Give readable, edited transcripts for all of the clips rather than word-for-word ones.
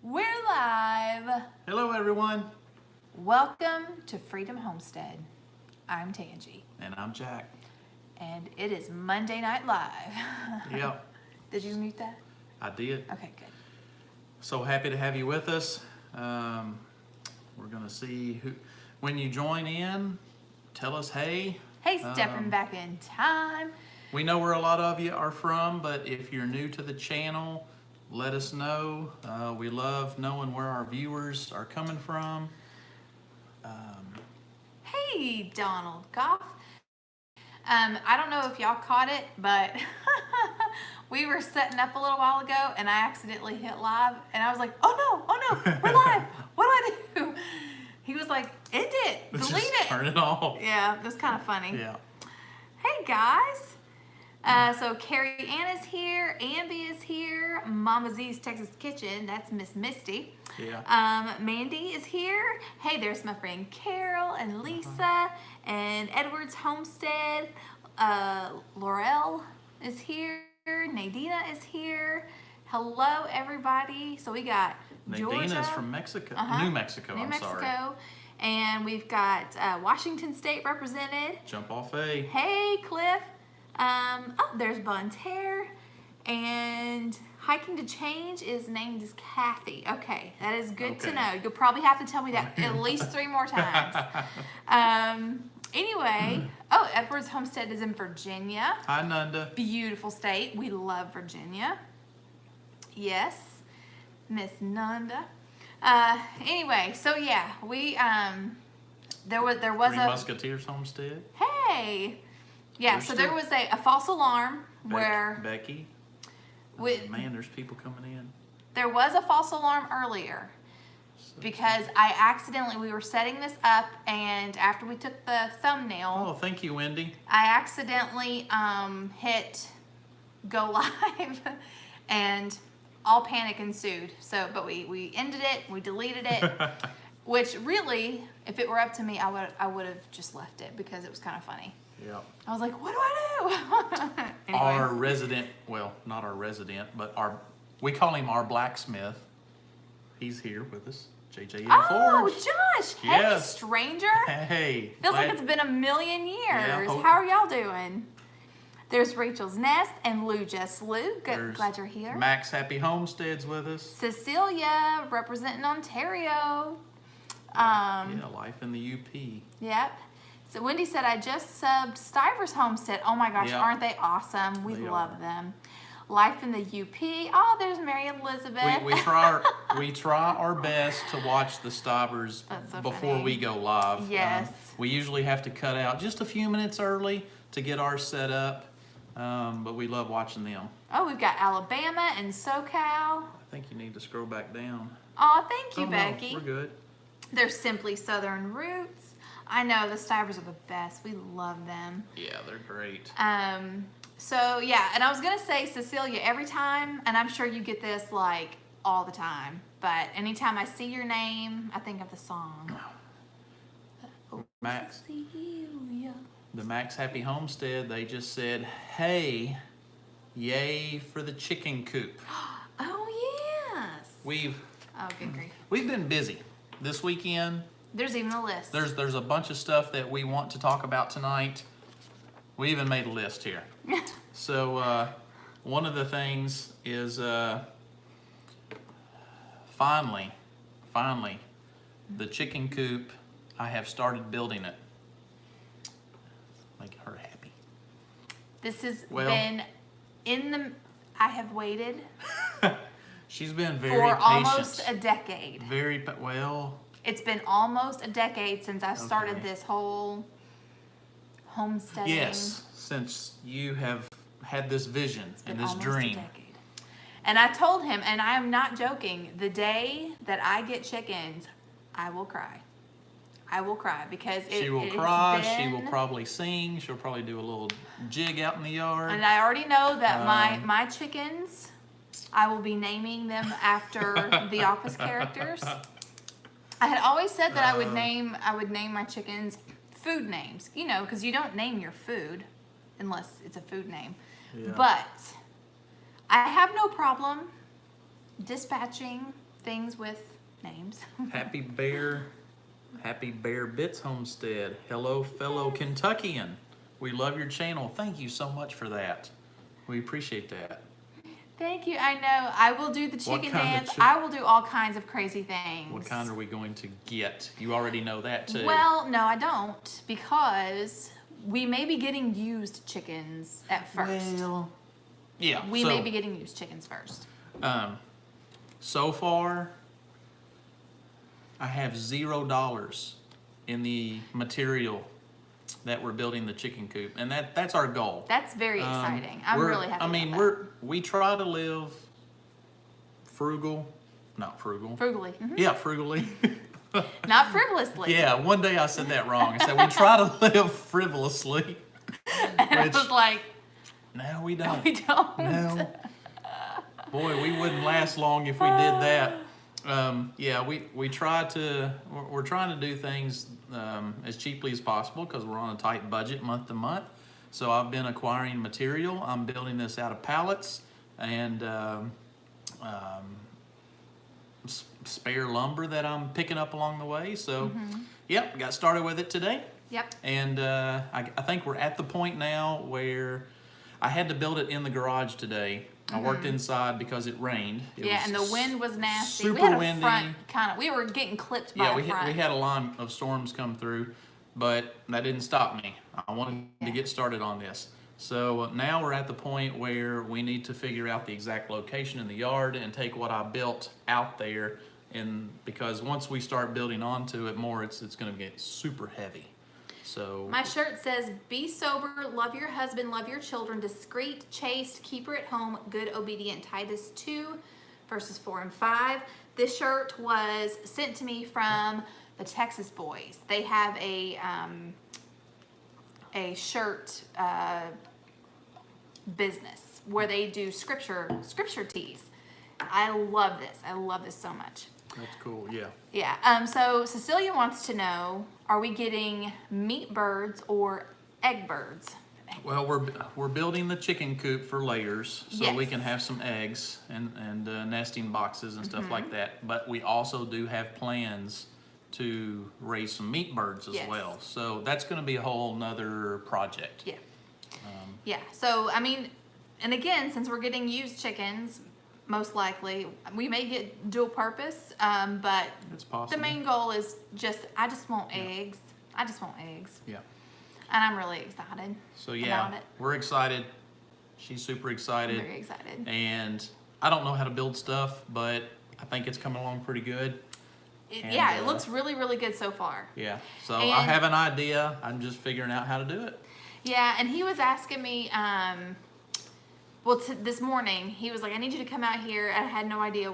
We're live. Hello everyone. Welcome to Freedom Homestead. I'm Tangi. And I'm Jack. And it is Monday Night Live. Yep. Did you mute that? I did. Okay, good. So happy to have you with us. We're gonna see who, when you join in, tell us hey. Hey, stepping back in time. We know where a lot of you are from, but if you're new to the channel, let us know. We love knowing where our viewers are coming from. Hey, Donald Goff. I don't know if y'all caught it, but we were setting up a little while ago and I accidentally hit live and I was like, oh no, we're live. What do I do? He was like, end it, delete Just it. turn it off. Yeah, that's kind of funny. Yeah. Hey guys. So Carrie Ann is here, Ambi is here, Mama Z's Texas Kitchen, that's Miss Misty. Yeah. Mandy is here. Hey, there's my friend Carol and Lisa and Edward's Homestead. Laurel is here. Nadina is here. Hello, everybody. So we got Georgia. Nadina's from Mexico. New Mexico, New I'm Mexico. sorry. And we've got Washington State represented. Jump off A. Hey, Cliff. Oh, there's Bonterre. And Hiking to Change is named as Kathy. Okay, that is good to know. You'll probably have to tell me that at least 3 more times. Anyway, oh, Edward's Homestead is in Virginia. Hi, Nunda. Beautiful state. We love Virginia. Yes, Miss Nunda. Anyway, so yeah, we there was Three a Musketeers Homestead. hey. Yeah, There's so there still- was a false alarm where Becky. with, Man, there's people coming in. there was a false alarm earlier because we were setting this up and after we took the thumbnail, Oh, thank you, Wendy. I accidentally hit go live and all panic ensued. So, but we ended it, we deleted it, which really, if it were up to me, I would have just left it because it was kind of funny. Yeah. I was like, what do I do? Anyway. Our resident, well, not our resident, but we call him our blacksmith. He's here with us, JJ Oh, Forge. Josh! Yes. Hey, stranger! Hey. Feels like it's been a million years. Yeah, How are y'all doing? There's Rachel's Nest and Lou Just Lou. There's Glad you're here. Max Happy Homestead's with us. Cecilia, representing Ontario. Yeah, life in the UP. Yep. So Wendy said, I just subbed Stiver's Homestead. Oh my gosh, Yep. aren't they awesome? We They love are. them. Life in the UP. Oh, there's Mary Elizabeth. We try our best to watch the Stivers That's so before funny. we go live. Yes. We usually have to cut out just a few minutes early to get ours set up, but we love watching them. Oh, we've got Alabama and SoCal. I think you need to scroll back down. Oh, thank you, Oh, no, Becky. we're good. There's Simply Southern Roots. I know the Stivers are the best. We love them. Yeah, they're great. So yeah, and I was gonna say, Cecilia, every time, and I'm sure you get this like all the time, but anytime I see your name, I think of the song. Oh, Max. Cecilia. The Max Happy Homestead, they just said, hey, yay for the chicken coop. Oh yes. Oh, good grief. We've been busy this weekend. There's even a list. There's a bunch of stuff that we want to talk about tonight. We even made a list here. So one of the things is finally, the chicken coop, I have started building it. Make her happy. This has Well- been I have waited She's been very for patient. almost a decade. Well. It's been almost a decade since I started Okay. this whole homesteading. Yes, since you have had this vision Been and this almost dream. a decade. And I told him, and I am not joking, the day that I get chickens, I will cry. I will cry because She will it's cry, she been- will probably sing, she'll probably do a little jig out in the yard. And I already know that my chickens, I will be naming them after the Office characters. I had always said that I would name my chickens food names, you know, because you don't name your food unless it's a food name. Yeah. But I have no problem dispatching things with names. Happy Bear Bits Homestead. Hello, fellow Kentuckian. We love your channel. Thank you so much for that. We appreciate that. Thank you. I know. I will do the chicken kind of dance. I will do all kinds of crazy things. What kind are we going to get? You already know that too. Well, no, I don't, because we may be getting used chickens at first. Well, yeah. We may be getting used chickens first. So far, I have $0 in the material that we're building the chicken coop, and that's our goal. That's very exciting. I'm really happy. We try to live not frugal. Frugally. Mhm. Yeah, frugally. Not frivolously. Yeah, one day I said that wrong. I said we try to live frivolously. And I was like, no, we don't. we don't. No. Boy, we wouldn't last long if we did that. Yeah, we're trying to do things as cheaply as possible because we're on a tight budget month to month. So I've been acquiring material. I'm building this out of pallets and spare lumber that I'm picking up along the way. So, Yep, got started with it today. Yep. And I think we're at the point now where I had to build it in the garage today. I worked inside because it rained. And the wind was nasty. Super we had a windy. front we were getting clipped by a front. We had a line of storms come through, but that didn't stop me. I wanted to get started on this. So now we're at the point where we need to figure out the exact location in the yard and take what I built out there, and because once we start building onto it more, it's going to get super heavy. So my shirt says, be sober, love your husband, love your children, discreet, chaste, keep her at home, good, obedient. Titus 2, verses 4 and 5. This shirt was sent to me from the Texas boys. They have a shirt business where they do scripture tees. I love this. I love this so much. that's cool, yeah. Yeah. So Cecilia wants to know, are we getting meat birds or egg birds? Well, we're building the chicken coop for layers, so we Yes. can have some eggs and nesting boxes and stuff like that. But we also do have plans to raise some meat birds as Yes. well. So that's going to be a whole nother project. Yeah. Yeah. So, I mean, and again, since we're getting used chickens, most likely we may get dual purpose, but It's possible. the main goal is I just want eggs. I just want eggs. Yeah. And I'm really excited So about it. we're excited. She's super I'm excited. very excited. And I don't know how to build stuff, but I think it's coming along pretty good. It looks really, really good so far. Yeah. So I And- have an idea. I'm just figuring out how to do it. Yeah, and he was asking me, this morning, he was like, I need you to come out here. I had no idea,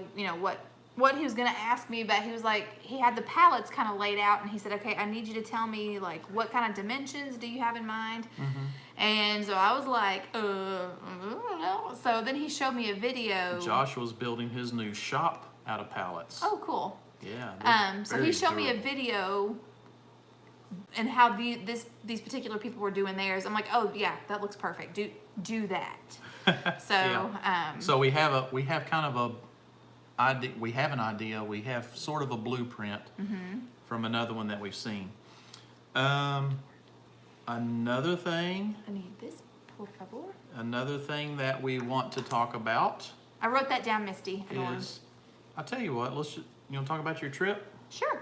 what he was going to ask me, but he was like, he had the pallets kind of laid out, and he said, okay, I need you to tell me, like, what kind of dimensions do you have in mind? And so I was like, I don't know. So then he showed me a video. Josh was building his new shop out of pallets. Oh, cool. Yeah. So he showed me a video and how these particular people were doing theirs. I'm like, oh yeah, that looks perfect. Do that. So Yeah. So we have an idea. We have sort of a blueprint from another one that we've seen. Another thing. I need this, por favor. Another thing that we want to talk about I wrote that down, Misty. is, I'll tell you what. You want to talk about your trip? Sure.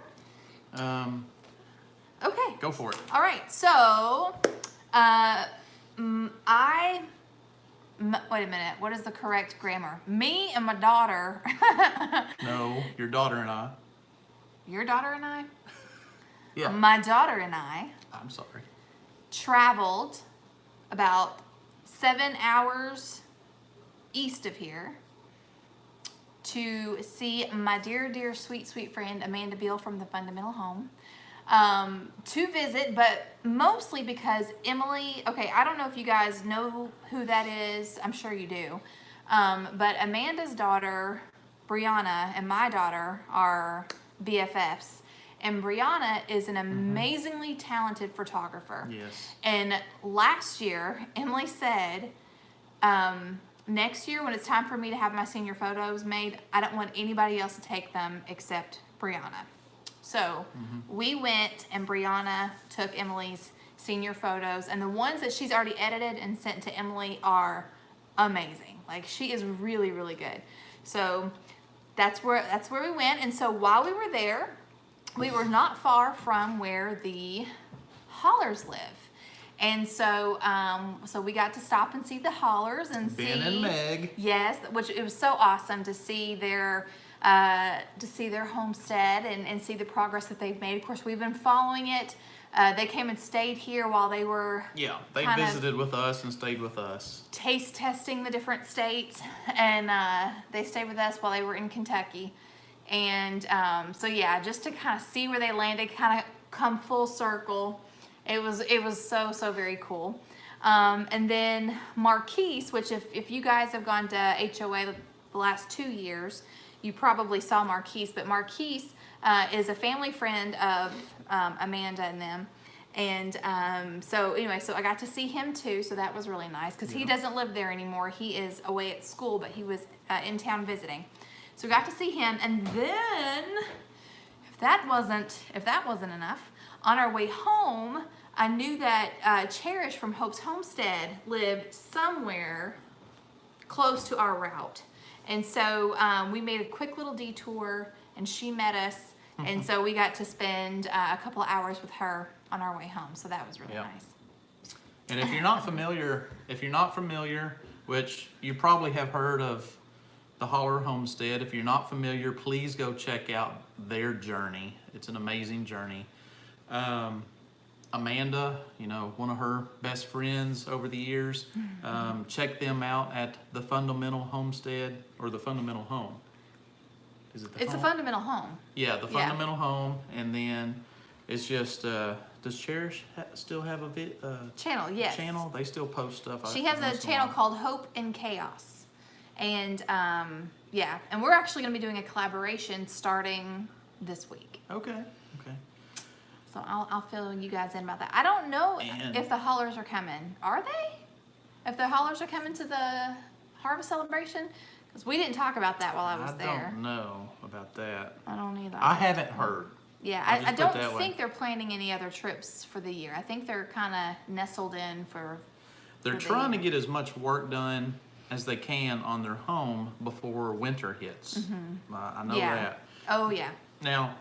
Okay. Go for it. All right. So, wait a minute. What is the correct grammar? Me and my daughter. No, your daughter and I. Your daughter and I? Yeah. My daughter and I I'm sorry. traveled about 7 hours east of here to see my dear, sweet friend Amanda Beal from the Fundamental Home, to visit, but mostly because Emily, okay, I don't know if you guys know who that is. I'm sure you do. But Amanda's daughter, Brianna, and my daughter are BFFs. And Brianna is an amazingly talented photographer. Yes. And last year, Emily said, next year when it's time for me to have my senior photos made, I don't want anybody else to take them except Brianna. So we went and Brianna took Emily's senior photos, and the ones that she's already edited and sent to Emily are amazing. Like, she is really, really good. So that's where we went. And so while we were there, we were not far from where the Hollers live. And so so we got to stop and see the Hollers and Ben and Meg. Yes, which it was so awesome to see their homestead and see the progress that they've made. Of course, we've been following it. They came and stayed here while they were they visited with us and stayed with us. Taste testing the different states, and they stayed with us while they were in Kentucky. And so yeah, just to kind of see where they landed, kind of come full circle. It was so very cool. And then Marquise, which if you guys have gone to HOA the last 2 years, you probably saw Marquise. But Marquise is a family friend of Amanda and them. And so anyway, so I got to see him too. So that was really nice because he doesn't live there anymore. He is away at school, but he was in town visiting. So we got to see him. And then if that wasn't enough, on our way home, I knew that Cherish from Hope's Homestead lived somewhere close to our route. And so we made a quick little detour, and she met us. And so we got to spend a couple of hours with her on our way home. So that was really nice. And if you're not familiar, which you probably have heard of the Holler Homestead, if you're not familiar, please go check out their journey. It's an amazing journey. Amanda, one of her best friends over the years, check them out at the Fundamental Homestead, or the Fundamental Home. Is it the It's home? a fundamental home. Yeah, the Fundamental Home, and then it's just, does Cherish still have a Channel, yes. channel? They still post stuff. She has a channel called Hope in Chaos. And and we're actually going to be doing a collaboration starting this week. Okay. So I'll fill you guys in about that. I don't know And- if the Hollers are coming. Are they? If the Hollers are coming to the harvest celebration? Because we didn't talk about that while I was there. I don't know about that. I don't either. I haven't heard. Yeah, I'll just I put it don't that way. think they're planning any other trips for the year. I think they're kind of nestled in for They're the trying to year. get as much work done as they can on their home before winter hits. I know Yeah. that. Oh, yeah. Now,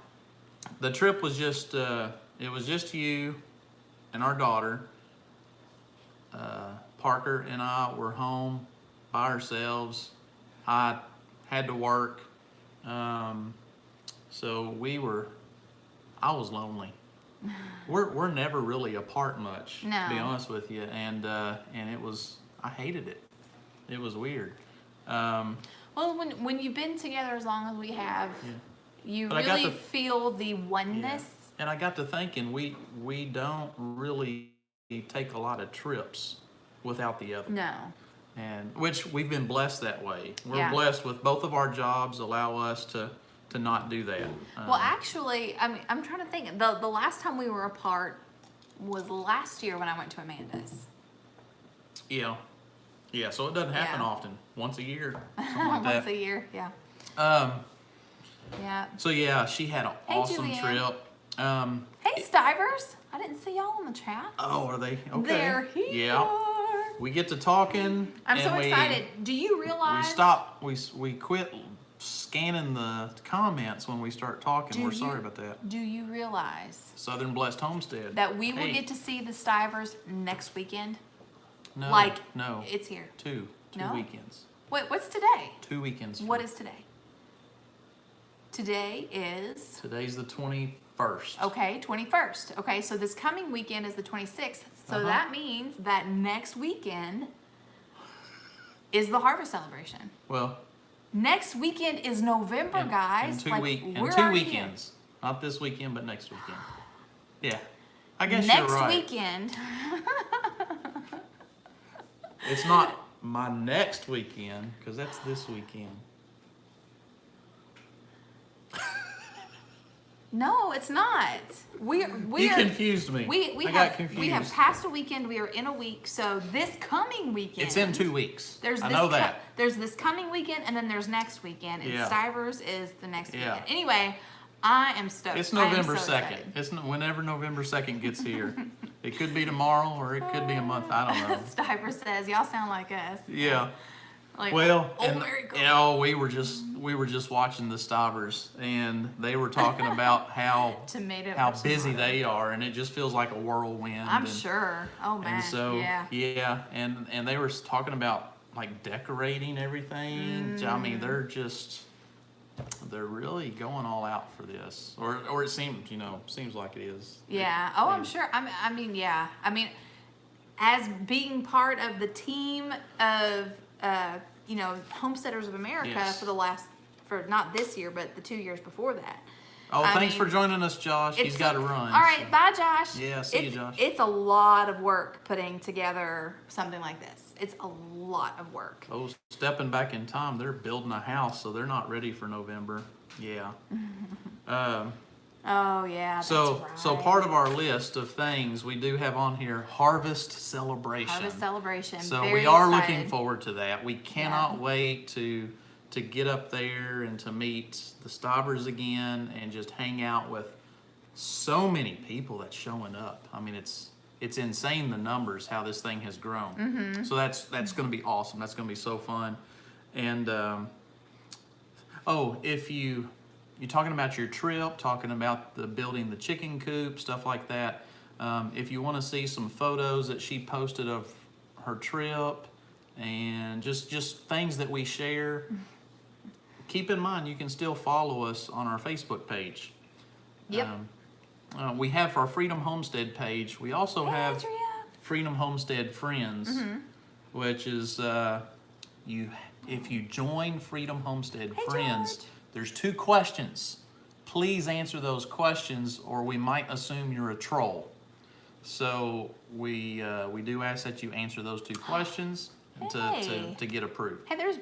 the trip was just, it was just you and our daughter. Parker and I were home by ourselves. I had to work. So I was lonely. We're never really apart much, No. to be honest with you. And I hated it. It was weird. Well, when you've been together as long as we have, you But I got really to- feel the oneness. And I got to thinking, we don't really take a lot of trips without the other. No. And which we've been blessed that way. We're Yeah. blessed with both of our jobs allow us to not do that. Well, actually, I mean, I'm trying to think. The last time we were apart was last year when I went to Amanda's. Yeah. So it doesn't happen Yeah. often. Once a year, something like Once that. a year, yeah. Yeah. So yeah, she had an Hey, awesome Julianne. trip. Hey, Stivers. I didn't see y'all in the chat. Oh, are they? Okay. They're here. Yeah. We get to talking. I'm and so excited. Do you We realize? stop. We quit scanning the comments when we start talking. Do We're you- sorry about that. Do you realize Southern Blessed Homestead. that we will Hey. get to see the Stivers next weekend? No. No. It's here. Two No? weekends. Wait, what's today? 2 weekends. What is today? Today is, Today's the 21st. okay, 21st. Okay, so this coming weekend is the 26th. So Uh-huh. that means that next weekend is the harvest celebration. Well, Next weekend is November, guys. In two, Like, in we're 2 already here. weekends. Not this weekend, but next weekend. Yeah. I guess Next you're right. weekend. It's not my next weekend, because that's this weekend. No, it's not. We You are confused me. we I have got confused. we have passed a weekend. We are in a week. So this coming weekend. It's in 2 weeks. There's I this know that. There's this coming weekend, and then there's next weekend. And Yeah. Stivers is the next Yeah. weekend. Anyway, I am stoked. It's I am November so 2nd. excited. It's whenever November 2nd gets here. It could be tomorrow or it could be a month. I don't know. Stivers says, "Y'all sound like us." Yeah. Like, Well, oh, and very cool. you know, we were just watching the Stivers, and they were talking about how Tomato how versus busy tomato. they are, and it just feels like a whirlwind. I'm and, sure. Oh man. And so yeah. and they were talking about like decorating everything. I mean, they're really going all out for this, or it seems like it is. Yeah. Oh, I'm sure. I mean, yeah. I mean, as being part of the team of, Homesteaders of America Yes. for not this year, but the 2 years before that. Oh, I thanks mean, for joining us, Josh. He's got to run. All right. Bye, Josh. Yeah, see you, Josh. It's a lot of work putting together something like this. It's a lot of work. Oh, stepping back in time, they're building a house, so they're not ready for November. Yeah. Oh, yeah. So that's so right. part of our list of things we do have on here, harvest celebration. Harvest celebration. So Very we are excited. looking forward to that. We cannot wait to get up there and to meet the Stivers again and just hang out with so many people that's showing up. I mean, it's insane the numbers how this thing has grown. Mm-hmm. So that's going to be awesome. That's going to be so fun. And if you're talking about your trip, talking about building the chicken coop, stuff like that. If you want to see some photos that she posted of her trip and just things that we share, keep in mind you can still follow us on our Facebook page. Yep. We have our Freedom Homestead page. We also have Andrea. Freedom Homestead Friends, which is if you join Freedom Homestead Hey, Friends, George. there's 2 questions. Please answer those questions, or we might assume you're a troll. So we do ask that you answer those 2 questions Hey. to get approved. Hey, there's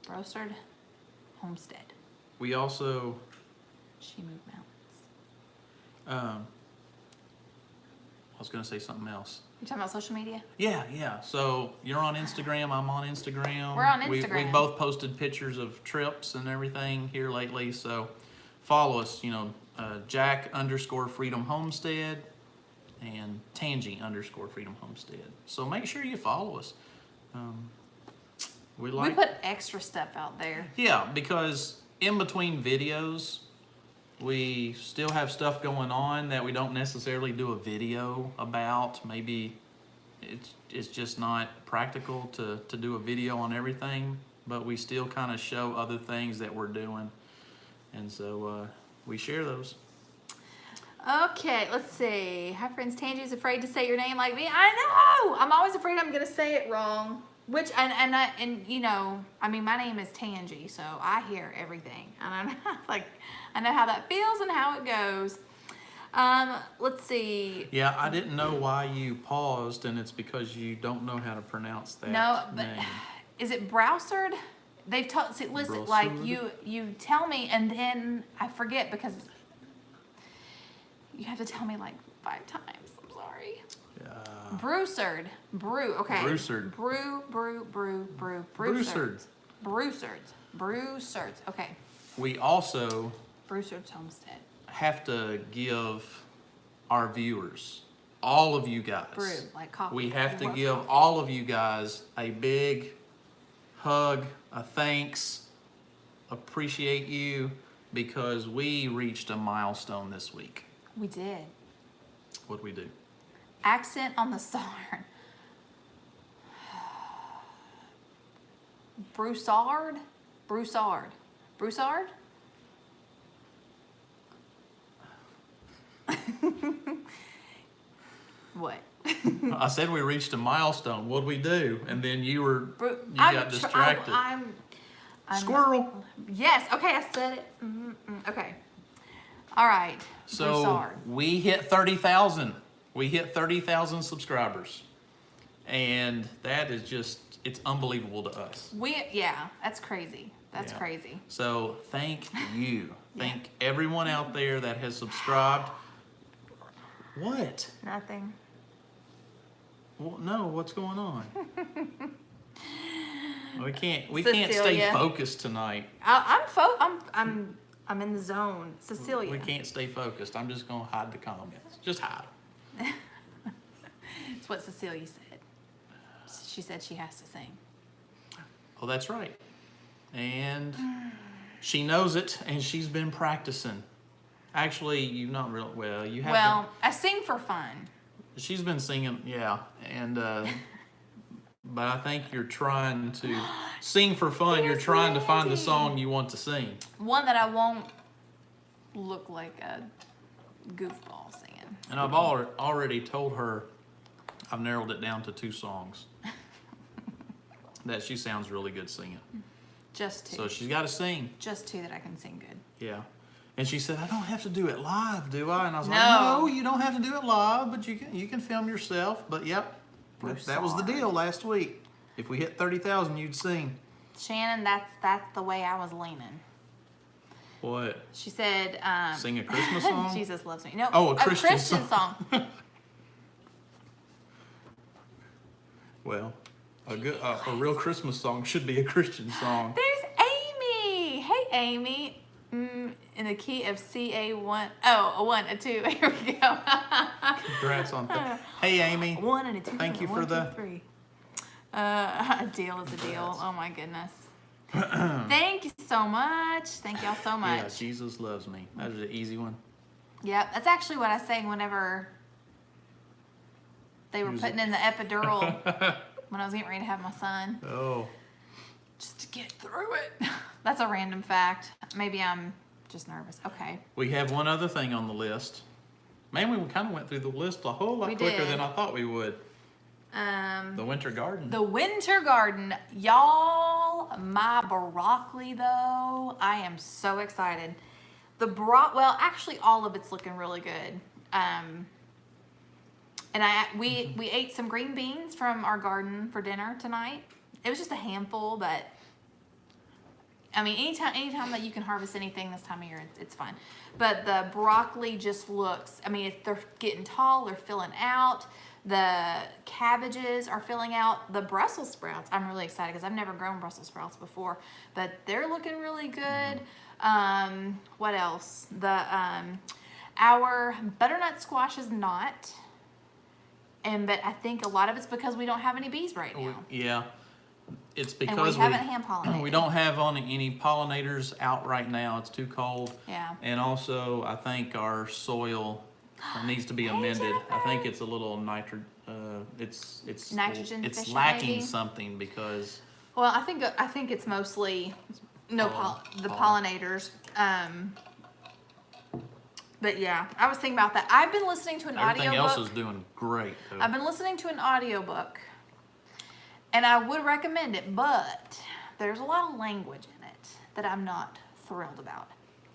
Brosard Homestead. We also She moved mountains. I was going to say something else. You talking about social media? Yeah. So you're on Instagram. I'm on Instagram. We're on We Instagram. both posted pictures of trips and everything here lately. So follow us. Jack_Freedom Homestead and Tangi_Freedom Homestead. So make sure you follow us. We We put extra stuff out there. Yeah, because in between videos, we still have stuff going on that we don't necessarily do a video about. Maybe it's just not practical to do a video on everything, but we still kind of show other things that we're doing. And so we share those. Okay, let's see. Hi, friends. Tangi's afraid to say your name like me. I know. I'm always afraid I'm gonna say it wrong. Which my name is Tangi, so I hear everything. And I know how that feels and how it goes. Let's see. Yeah, I didn't know why you paused, and it's because you don't know how to pronounce that. No, but name. is it Browsard? They've taught. See, listen, like Browsard? you tell me, and then I forget because you have to tell me like 5 times. I'm sorry. Brewsard. Brew. Okay. Brewsard. Brew. Brewsard. Brewsards. Okay. We also Brewsard's Homestead. have to give our viewers, all of you guys, Brew, like coffee. we have to Love give coffee. all of you guys a big hug, a thanks, appreciate you, because we reached a milestone this week. We did. What'd we do? Accent on the star. Broussard? What? I said we reached a milestone. What'd we do? And then you I'm got tr- distracted. I'm Squirrel. Yes. Okay, I said it. Okay. All right. So Broussard. we hit 30,000. We hit 30,000 subscribers. And that is just, it's unbelievable to us. Yeah, that's crazy. That's Yeah. crazy. So thank you. Thank everyone out there that has subscribed. What? Nothing. Well, no, what's going on? We can't stay Cecilia. focused tonight. I'm in the zone. Cecilia. We can't stay focused. I'm just gonna hide the comments. Just hide them. It's what Cecilia said. She said she has to sing. Oh, that's right. And she knows it, and she's been practicing. Actually, you've not real well. You have. Well, I sing for fun. She's been singing, yeah, and but I think you're trying to sing for fun. You're There's trying to find the Randy. song you want to sing. One that I won't look like a goofball singing. And I've already told her I've narrowed it down to 2 songs that she sounds really good singing. Just 2. So she's got to sing. Just 2 that I can sing good. Yeah. And she said, I don't have to do it live, do I? And I was like, No. no, you don't have to do it live, but you can film yourself. But yep, We're that was the sorry. deal last week. If we hit 30,000, you'd sing. Shannon, that's the way I was leaning. What? She said, Sing a Christmas song? Jesus loves me. No, Oh, a Christian song. Well, a real Christmas song should be a Christian song. There's Amy. Hey, Amy. In the key of CA1. Oh, a 1, a 2. Here we go. Congrats on that. Hey, Amy. 1 and a 2. Thank you One, for two, the- 3. A deal is a deal. Oh my goodness. Thank you so much. Thank y'all so much. Yeah, Jesus loves me. That was an easy one. Yep, that's actually what I sang whenever they were Music. putting in the epidural when I was getting ready to have my son. Oh. Just to get through it. That's a random fact. Maybe I'm just nervous. Okay. We have one other thing on the list. Man, we kind of went through the list a whole lot We quicker did. than I thought we would. The winter garden. The winter garden. Y'all, my broccoli though, I am so excited. Well, actually all of it's looking really good. And we ate some green beans from our garden for dinner tonight. It was just a handful, but I mean, anytime that you can harvest anything this time of year, it's fun. But the broccoli just looks, I mean, they're getting tall, they're filling out. The cabbages are filling out. The Brussels sprouts, I'm really excited because I've never grown Brussels sprouts before, but they're looking really good. What else? Our butternut squash is not, but I think a lot of it's because we don't have any bees right now. Yeah. It's And we because haven't hand pollinated. we don't have any pollinators out right now. It's too cold. Yeah. And also, I think our soil needs to be amended. I think it's a little it's Nitrogen it's deficient, lacking maybe? something because Well, I think it's mostly the pollinators. But yeah, I was thinking about that. I've been listening to an everything else audiobook. is doing great. Though. I've been listening to an audiobook, and I would recommend it, but there's a lot of language in it that I'm not thrilled about.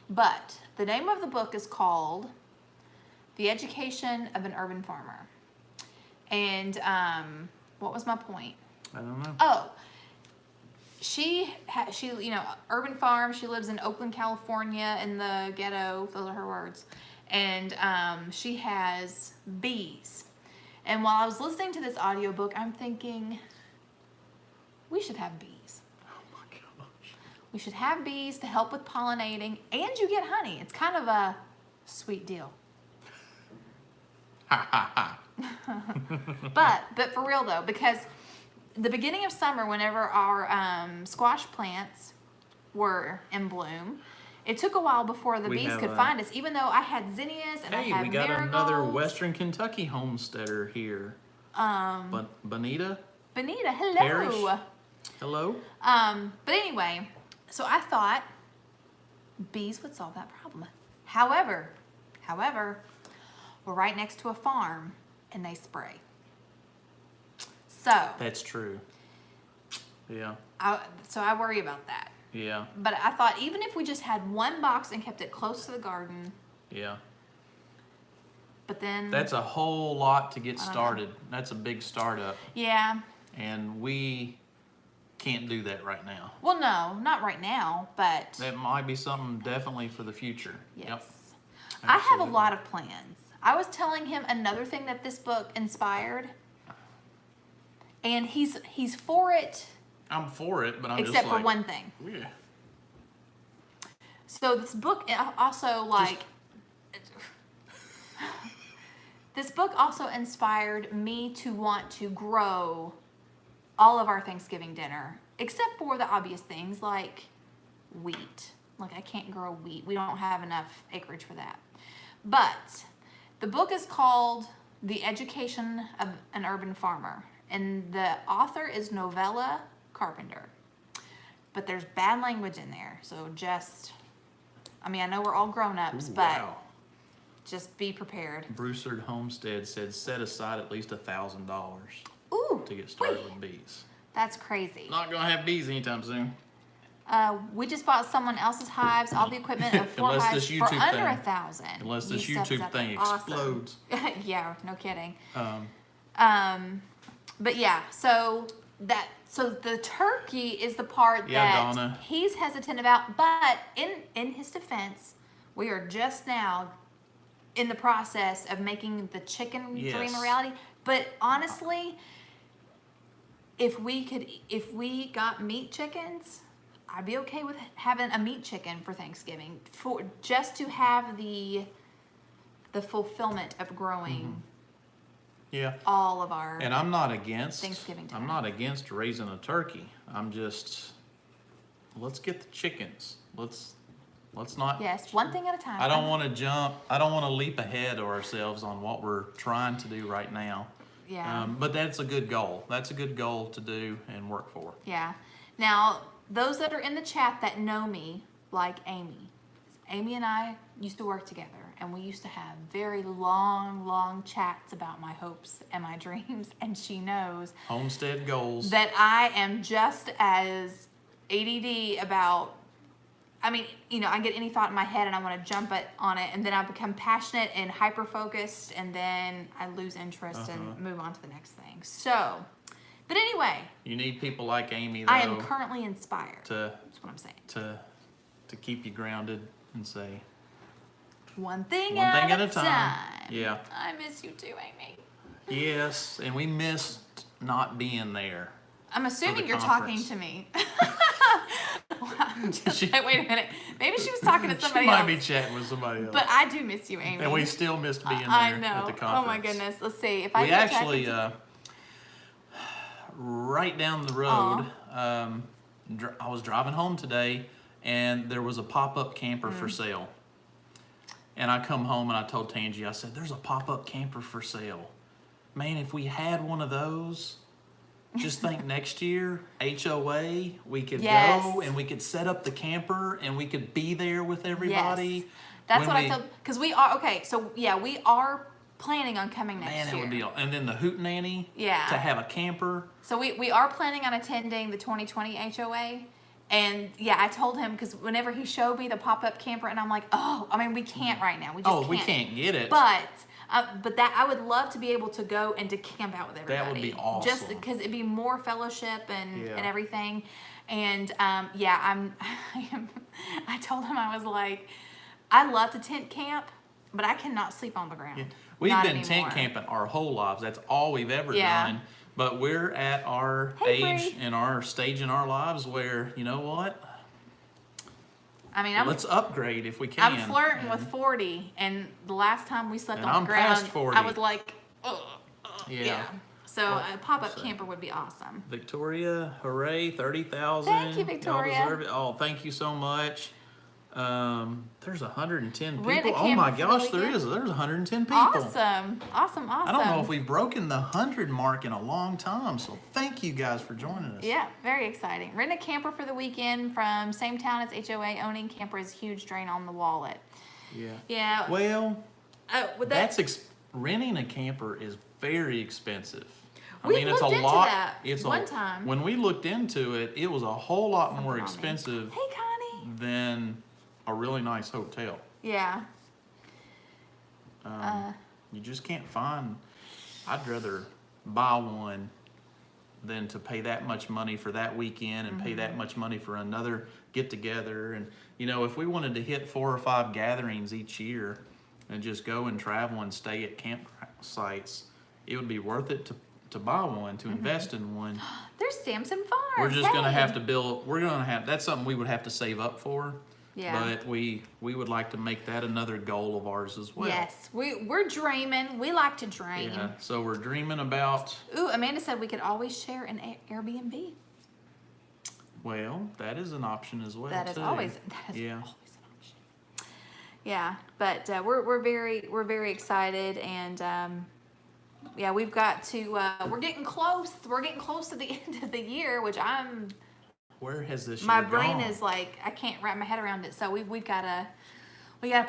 But the name of the book is called The Education of an Urban Farmer. And what was my point? I don't know. Oh, she urban farm. She lives in Oakland, California, in the ghetto. Those are her words. And she has bees. And while I was listening to this audiobook, I'm thinking, we should have bees. Oh my gosh. We should have bees to help with pollinating, and you get honey. It's kind of a sweet deal. Ha ha ha. But for real though, because the beginning of summer, whenever our squash plants were in bloom, it took a while before the We bees have could find us. Even though I had zinnias and I Hey, had we got marigolds. another Western Kentucky homesteader here. Bonita, Benita, hello. Parrish. Hello. But anyway, so I thought bees would solve that problem. However, we're right next to a farm and they spray. So That's true. Yeah. I worry about that. Yeah. But I thought even if we just had one box and kept it close to the garden, Yeah. but then That's a whole lot to get I don't know. started. That's a big startup. yeah, And we can't do that right now. Well, no, not right now, but That might be something definitely for the future. yes. Yep. I have a Absolutely. lot of plans. I was telling him another thing that this book inspired, and he's for it, I'm for it, but I'm except just for like, one thing. yeah. So this book also this book also inspired me to want to grow all of our Thanksgiving dinner, except for the obvious things like wheat. Like I can't grow wheat. We don't have enough acreage for that. But the book is called The Education of an Urban Farmer, and the author is Novella Carpenter. But there's bad language in there, so I know we're all grown-ups, Ooh, but wow. just be prepared. Brewster Homestead said set aside at least $1,000 Ooh, to get started wait, with bees. that's crazy. Not gonna have bees anytime soon. We just bought someone else's hives, all the equipment of 4 Unless hives this for YouTube under thing- 1,000. Unless this New stuff is YouTube out there. thing Awesome. explodes. Yeah, no kidding. Um, But yeah, so the turkey is the part Yeah, that Donna. he's hesitant about. But in his defense, we are just now in the process of making the chicken dream Yes. a reality. But honestly, if we got meat chickens, I'd be okay with having a meat chicken for Thanksgiving, for just to have the fulfillment of growing yeah. all of our. And I'm not against Thanksgiving dinner. I'm not against raising a turkey. I'm just let's get the chickens. Let's not Yes, one thing at a time. I don't want to leap ahead of ourselves on what we're trying to do right now. Yeah. But that's a good goal. That's a good goal to do and work for. Yeah. Now, those that are in the chat that know me, like Amy and I used to work together, and we used to have very long chats about my hopes and my dreams, and she knows Homestead goals. that I am just as ADD about, I get any thought in my head and I want to jump on it, and then I become passionate and hyper-focused, and then I lose interest and move on to the next thing. So, but anyway, You need people like Amy though I am currently inspired. to That's what I'm saying. to keep you grounded and say One thing one at thing at a a time. time. Yeah. I miss you too, Amy. Yes, and we missed not being there. I'm assuming the you're talking conference. to me. Wait a minute. Maybe she was talking to She somebody might else. be chatting with somebody else. But I do miss you, Amy. And we still missed being there I know. at the conference. Oh my goodness. Let's see. If I We get back actually, into- right down the road, I was driving home today, and there was a pop-up camper for sale. And I come home and I told Tangi, I said, there's a pop-up camper for sale. Man, if we had one of those, just think next year, HOA, we could Yes. go and we could set up the camper and we could be there with everybody. Yes. That's when what I we- told. Because we are, okay, so yeah, we are planning on coming next Man, that year. would be, and then the hootenanny, Yeah. to have a camper. So we are planning on attending the 2020 HOA. And yeah, I told him, because whenever he showed me the pop-up camper, and I'm like, we can't right now. We just can't. We can't get it. But that I would love to be able to go and to camp out with everybody. That would be awesome. Just because it'd be more fellowship and Yeah. everything. And I told him, I was like, I love to tent camp, but I cannot sleep on the ground. We've Not been anymore. tent camping our whole lives. That's all we've ever Yeah. done. But we're at our Hey, age Bree. and our stage in our lives where, you know what? Let's upgrade if we can. I'm flirting with 40, and the last time we slept And on I'm the ground, past 40. I was like, ugh. Yeah. So a pop-up so- camper would be awesome. Victoria, hooray, 30,000. Thank you, Victoria. Y'all deserve it. Oh, thank you so much. There's 110 people. Rent a Oh my camper for the gosh, there weekend? is. There's 110 people. Awesome. I don't know if we've broken the 100 mark in a long time, so thank you guys for joining us. Yeah, very exciting. Rent a camper for the weekend from same town as HOA. Owning camper is a huge drain on the wallet. Yeah. Yeah. Well, Would that, renting a camper is very expensive. We it's a looked into lot. that It's one time. When we looked into it, it was a whole lot more on me. expensive Hey, Connie. than a really nice hotel. Yeah. You just can't find. I'd rather buy one than to pay that much money for that weekend and pay that much money for another get together. And you know, if we wanted to hit 4 or 5 gatherings each year and just go and travel and stay at campsites, it would be worth it to buy one, to invest in one. There's Samson Farms. We're just gonna have to build. That's something we would have to save up for. Yeah. But we would like to make that another goal of ours as well. Yes, we're dreaming. We like to dream. Yeah. So we're dreaming about. Ooh, Amanda said we could always share an Airbnb. Well, that is an option as well. That is too. always an Yeah. option. Yeah, but we're very excited, and yeah, we've got to. We're getting close. We're getting close to the end of the year, which I'm. Where has this My year brain gone? is like, I can't wrap my head around it. So we've gotta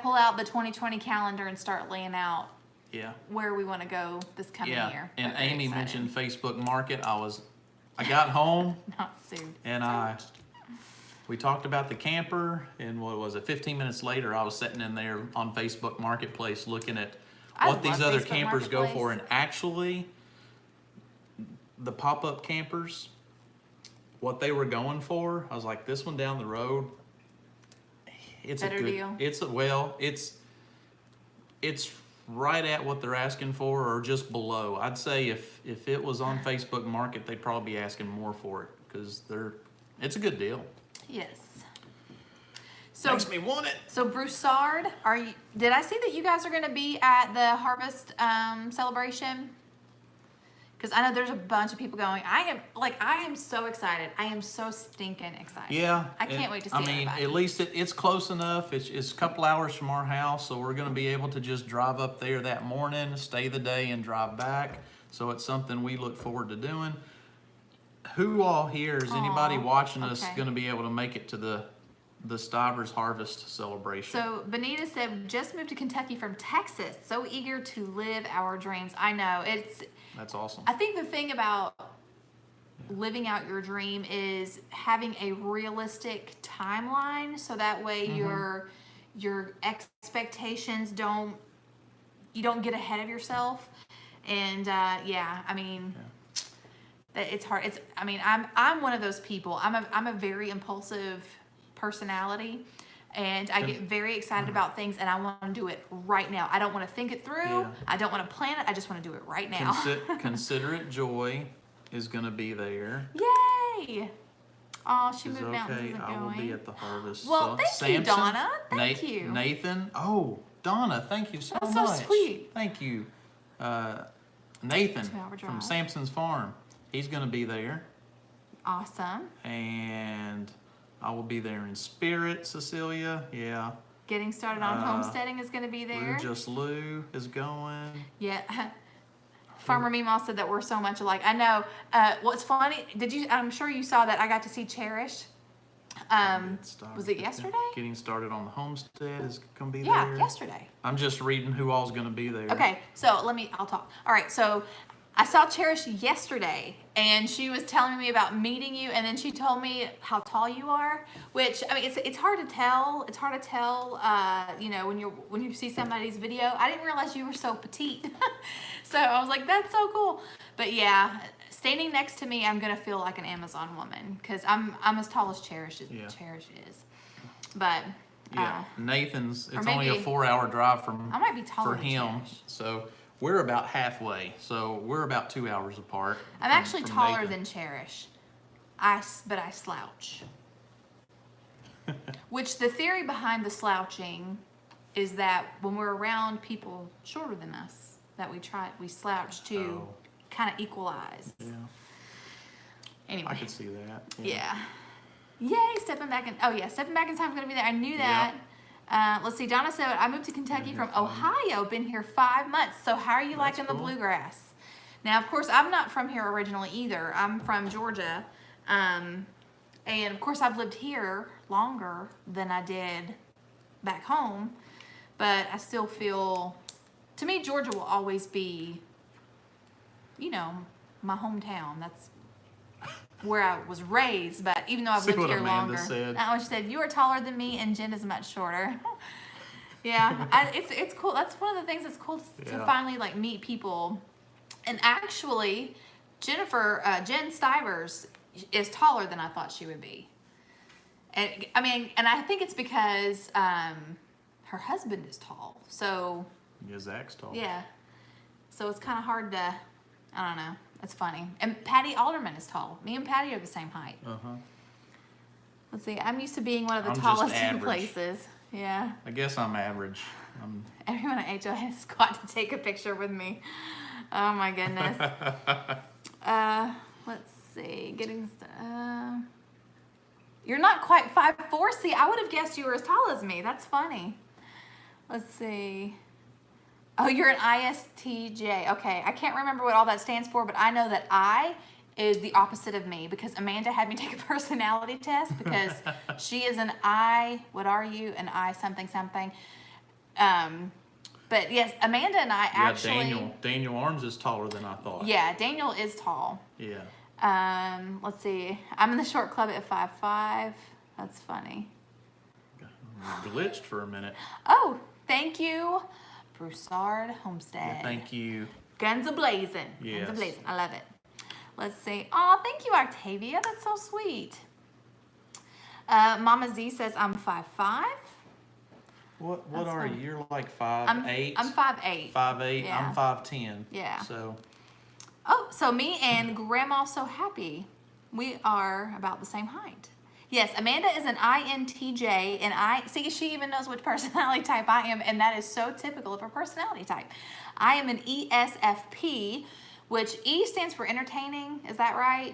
pull out the 2020 calendar and start laying out Yeah. where we want to go this coming Yeah. year. And Very Amy excited. mentioned Facebook Market. I got home Not soon. and we talked about the camper, and what was it? 15 minutes later, I was sitting in there on Facebook Marketplace looking at I what these love other Facebook campers go for, Marketplace. and actually, the pop-up campers, what they were going for, I was like, this one down the road, it's Better a good deal. It's right at what they're asking for, or just below. I'd say if it was on Facebook Market, they'd probably be asking more for it, because it's a good deal. Yes. So Makes me want it. So Broussard, did I see that you guys are going to be at the harvest celebration? Because I know there's a bunch of people going. I am so excited. I am so stinking excited. Yeah. I can't wait to see I mean, everybody. at least it's close enough. It's a couple hours from our house, so we're going to be able to just drive up there that morning, stay the day, and drive back. So it's something we look forward to doing. Who all here is anybody Aw, watching us okay. going to be able to make it to the Stivers Harvest celebration? So Benita said, just moved to Kentucky from Texas. So eager to live our dreams. I know. That's awesome. I think the thing about living out your dream is having a realistic timeline, so that way your expectations you don't get ahead of yourself. And yeah, I mean, it's hard. I'm one of those people. I'm a very impulsive personality, and I get very excited about things, and I want to do it right now. I don't want to think it through. Yeah. I don't want to plan it. I just want to do it right now. Considerate Joy is going to be there. Yay! Oh, she Is moved mountains, okay. isn't I will going. be at the harvest. Well, So, thank you, Samson, Donna. Thank you. Nathan. Oh, Donna, thank you so That's so much. sweet. Thank you. Nathan 2-hour from drive. Samson's Farm. He's going to be there. Awesome. And I will be there in spirit, Cecilia. Yeah. Getting started on homesteading is going to be there. Just Lou is going. Yeah. Farmer Meemaw said that we're so much alike. I know. What's funny? I'm sure you saw that I got to see Cherish. Was it yesterday? Getting started on the homestead is going to be Yeah, there. yesterday. I'm just reading who all's going to be there. Okay, so I'll talk. All right, so I saw Cherish yesterday, and she was telling me about meeting you, and then she told me how tall you are, which, I mean, it's hard to tell. It's hard to tell, you know, when you see somebody's video. I didn't realize you were so petite. So I was like, that's so cool. But yeah, standing next to me, I'm going to feel like an Amazon woman, because I'm as tall as Cherish is. Yeah. Cherish is. But Yeah, Nathan's. It's or only a maybe- 4-hour drive from I might be taller for than him. Cherish. So we're about halfway. So we're about 2 hours apart. I'm from- actually from taller Nathan. than Cherish. But I slouch. Which the theory behind the slouching is that when we're around people shorter than us, that we slouch to Oh. kind of equalize. Yeah, Anyway. I could see that. Yeah. Yay, stepping back in time is gonna be there. I knew that. Let's see, Donna said, I moved to Kentucky Been from here 5 Ohio, been here 5 months. So how are you That's liking the cool. bluegrass? Now, of course, I'm not from here originally either. I'm from Georgia. And of course, I've lived here longer than I did back home. But I still feel, to me, Georgia will always be, you know, my hometown. That's where I was raised, but even though I've See lived what here Amanda longer, said. she said, you are taller than me and Jen is much shorter. Yeah, it's cool. That's one of the things that's cool to Yeah. finally like meet people. And actually, Jen Stivers is taller than I thought she would be. And I think it's because her husband is tall. So Yeah, Zach's tall. yeah. So it's kind of hard to, I don't know. It's funny. And Patty Alderman is tall. Me and Patty are the same height. Let's see. I'm used to being one of the I'm just tallest in average. places. Yeah. I guess I'm average. Everyone at HOS got to take a picture with me. Oh my goodness. Let's see. You're not quite 5'4". See, I would have guessed you were as tall as me. That's funny. Let's see. Oh, you're an ISTJ. Okay, I can't remember what all that stands for, but I know that I is the opposite of me because Amanda had me take a personality test because she is an I, what are you? An I something something. But yes, Amanda and I actually. Daniel Arms is taller than I thought. Yeah, Daniel is tall. Yeah. Let's see. I'm in the short club at 5'5". That's funny. Glitched for a minute. Oh, thank you, Broussard Homestead. Yeah, thank you. Guns a-blazing. Yes. Guns a-blazing. I love it. Let's see. Oh, thank you, Octavia. That's so sweet. Mama Z says I'm 5'5". What That's are funny. you? You're like 5'8". I'm 5'8". 5'8". Yeah. I'm 5'10". Yeah. So. Oh, so me and Grandma So Happy, we are about the same height. Yes, Amanda is an INTJ, and she even knows which personality type I am, and that is so typical of her personality type. I am an ESFP, which E stands for entertaining, is that right?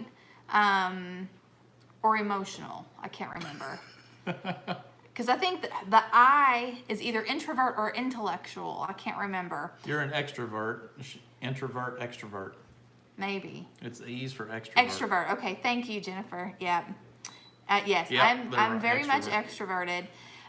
Or emotional, I can't remember. Because I think the I is either introvert or intellectual, I can't remember. You're an extrovert, introvert, extrovert. Maybe. It's E's for extrovert. Extrovert, okay, thank you, Jennifer, yeah. Yes, Yep, I'm very much extroverted.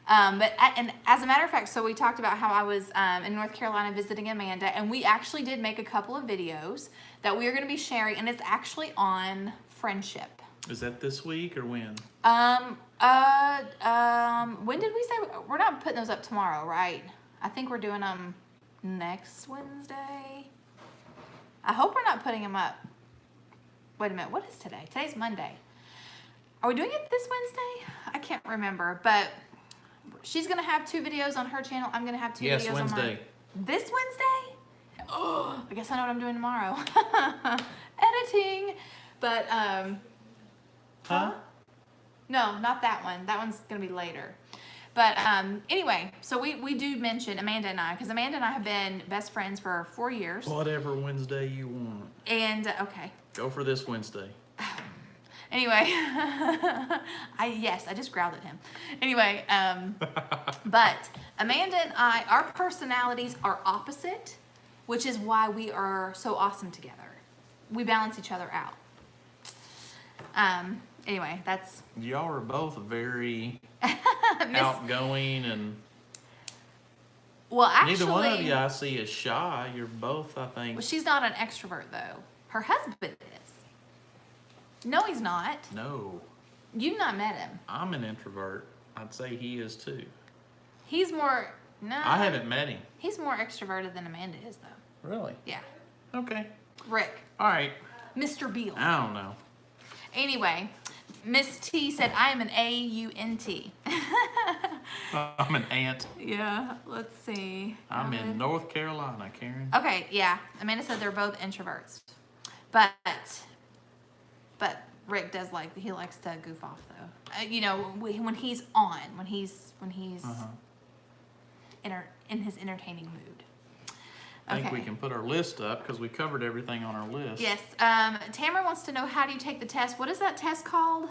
And as a matter of fact, so we talked about how I was in North Carolina visiting Amanda, and we actually did make a couple of videos that we are going to be sharing, and it's actually on friendship. Is that this week or when? When did we say we're not putting those up tomorrow, right? I think we're doing them next Wednesday. I hope we're not putting them up. Wait a minute, what is today? Today's Monday. Are we doing it this Wednesday? I can't remember, but she's gonna have 2 videos on her channel. I'm gonna have 2 videos on mine. This Wednesday? Oh, I guess I know what I'm doing tomorrow. Editing. But Huh? No, not that one. That one's gonna be later. But anyway, so we do mention Amanda and I, because Amanda and I have been best friends for 4 years. Whatever Wednesday you want. And okay. Go for this Wednesday. Anyway, I just growled at him. Anyway, but Amanda and I, our personalities are opposite, which is why we are so awesome together. We balance each other out. Anyway, that's. Y'all are both very outgoing and. Well, actually. Neither one of you I see is shy. You're both, I think. Well, she's not an extrovert though. Her husband is. No, he's not. No. You've not met him. I'm an introvert. I'd say he is too. He's more. No. I haven't met him. He's more extroverted than Amanda is though. Really? Yeah. Okay. Rick. All right. Mr. Beal. I don't know. Anyway, Miss T said, I am an AUNT. I'm an ant. Yeah, let's see. I'm in North Carolina, Karen. Okay, yeah. Amanda said they're both introverts. But Rick does he likes to goof off though. You know, when he's on, when he's in his entertaining mood. I think we can put our list up because we covered everything on our list. Yes. Tamara wants to know, how do you take the test? What is that test called?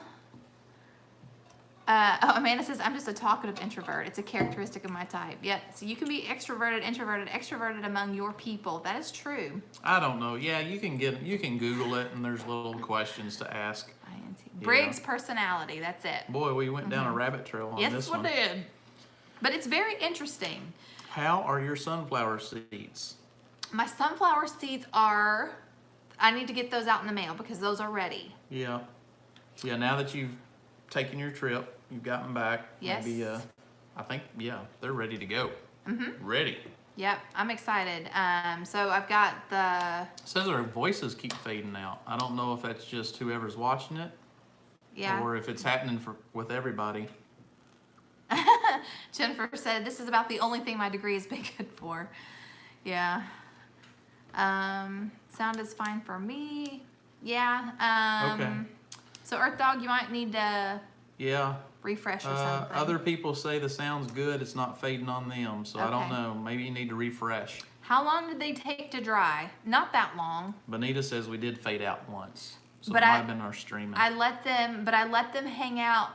Amanda says, I'm just a talkative introvert. It's a characteristic of my type. Yep. So you can be extroverted, introverted, extroverted among your people. That is true. I don't know. Yeah, you can Google it, and there's little questions to ask. Briggs personality. That's it. Boy, we went down a rabbit trail on this one. Yes, we did. But it's very interesting. How are your sunflower seeds? My sunflower seeds are, I need to get those out in the mail because those are ready. Yeah. Yeah, now that you've taken your trip, you've gotten back. Yes. Maybe, I think, yeah, they're ready to go. Mm-hmm. Ready. Yep, I'm excited. So I've got the, It says our voices keep fading out. I don't know if that's just whoever's watching it yeah. or if it's happening with everybody. Jennifer said, this is about the only thing my degree has been good for. Yeah. Sound is fine for me. Yeah. Okay. So Earth Dog, you might need to Yeah. refresh or something. Other people say the sound's good. It's not fading on them. So I don't Okay. know. Maybe you need to refresh. How long did they take to dry? Not that long. Bonita says we did fade out once. So But it might I- have been our streaming. I let them hang out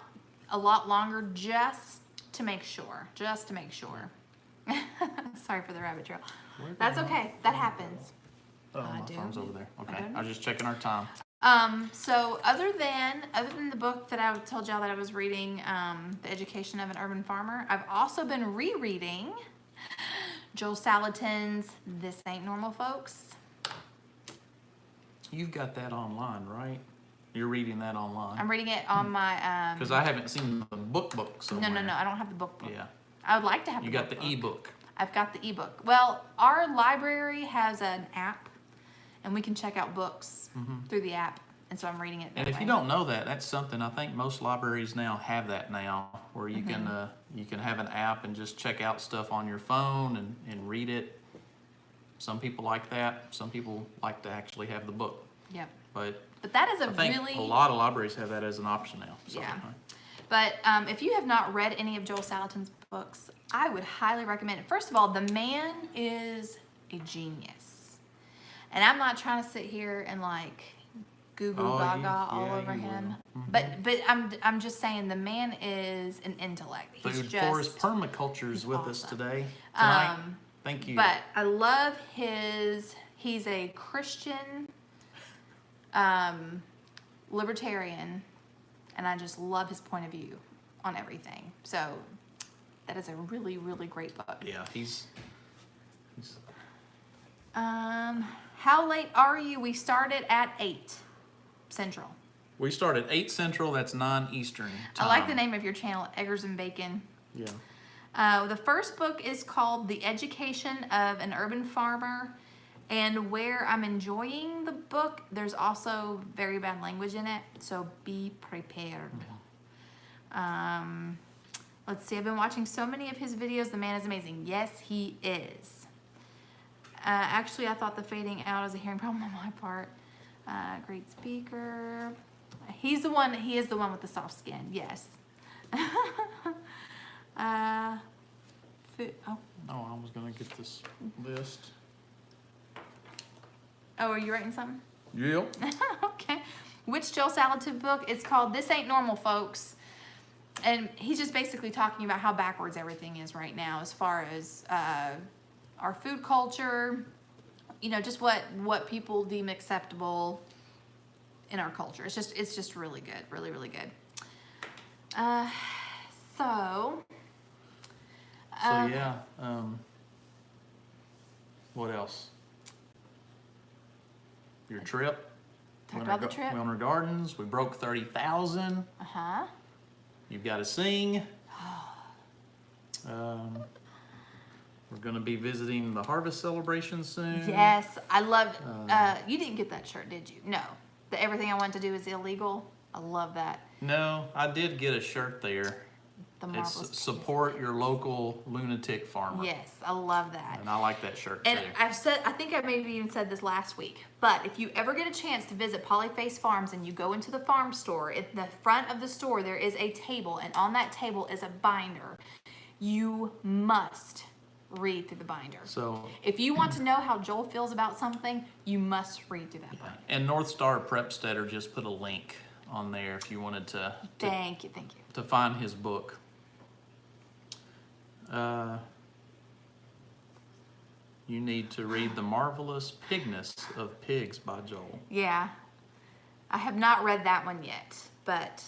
a lot longer just to make sure. Just to make sure. Sorry for the rabbit trail. That's okay. That happens. Oh, I my do. phone's over there. Okay. don't I was just checking our time. So other than the book that I told y'all that I was reading, The Education of an Urban Farmer, I've also been rereading Joel Salatin's This Ain't Normal Folks. You've got that online, right? You're reading that online. I'm reading it on my Because I haven't seen the book somewhere. no, I don't have the book. Yeah. I would like to have You the got book. the ebook. I've got the ebook. Well, our library has an app, and we can check out books through the app, and so I'm reading it that And if way. you don't know that, that's something I think most libraries now have that now, where you can have an app and just check out stuff on your phone and read it. Some people like that. Some people like to actually have the book. Yep. But But that is a I think really a lot of libraries have that as an option now. So, Yeah. But if you have not read any of Joel Salatin's books, I would highly recommend it. First of all, the man is a genius. And I'm not trying to sit here and like goo goo Oh, gaga yeah, all over you him. will. But I'm just saying the man is an intellect. He's Food just Forest Permaculture is with us awesome. today. Tonight. Um, Thank you. But I love he's a Christian libertarian, and I just love his point of view on everything. So that is a really, really great book. Yeah, he's How late are you? We started at 8 Central. we start at 8 Central, that's 9 Eastern time. I like the name of your channel, Eggers and Bacon. Yeah. The first book is called The Education of an Urban Farmer, and where I'm enjoying the book, there's also very bad language in it, so be prepared. Let's see, I've been watching so many of his videos. The man is amazing. Yes, he is. Actually, I thought the fading out was a hearing problem on my part. Great speaker. He is the one with the soft skin, yes. Oh, Oh, I was gonna get this list. are you writing something? Yep. Okay. Which Joel Salatin book? It's called This Ain't Normal, Folks. And he's just basically talking about how backwards everything is right now as far as our food culture, you know, just what people deem acceptable in our culture. It's just really good. Really, really good. Yeah. What else? Your trip. Talked about the trip. We went on our gardens. We broke 30,000. Uh-huh. You've got to sing. We're going to be visiting the harvest celebration soon. Yes, I love. You didn't get that shirt, did you? No. The Everything I Want to Do is Illegal. I love that. No, I did get a shirt there. The marvelous. It's support your local lunatic farmer. Yes, I love that. And I like that shirt And too. I think I maybe even said this last week, but if you ever get a chance to visit Polyface Farms and you go into the farm store, at the front of the store there is a table, and on that table is a binder. You must read through the binder. So, If you want to know how Joel feels about something, you must read through that binder. and North Star Prepstetter just put a link on there if you wanted to Thank you. find his book. You need to read The Marvelous Pigness of Pigs by Joel. Yeah, I have not read that one yet, but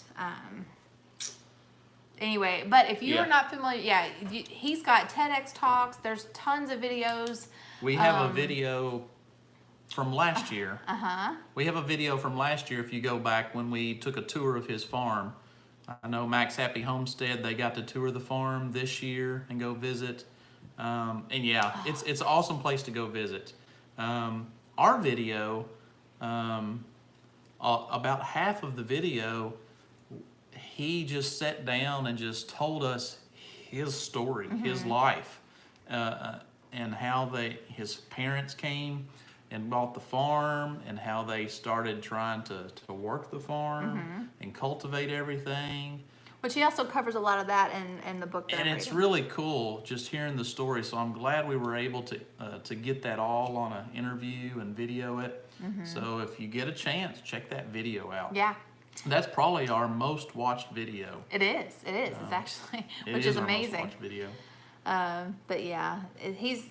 anyway, but if you are not familiar, he's got TEDx talks. There's tons of videos. We have a video from last year. Uh-huh. We have a video from last year if you go back when we took a tour of his farm. I know Max Happy Homestead, they got to tour the farm this year and go visit. And yeah, it's an awesome place to go visit. Our video, about half of the video, he just sat down and just told us his story, his life, and how his parents came and bought the farm, and how they started trying to work the farm and cultivate everything. Which he also covers a lot of that in the book that And I'm it's reading. really cool just hearing the story. So I'm glad we were able to get that all on an interview and video it. So if you get a chance, check that video out. Yeah, That's probably our most watched video. it is. It's actually, It which is our most amazing. watched video. But yeah, he's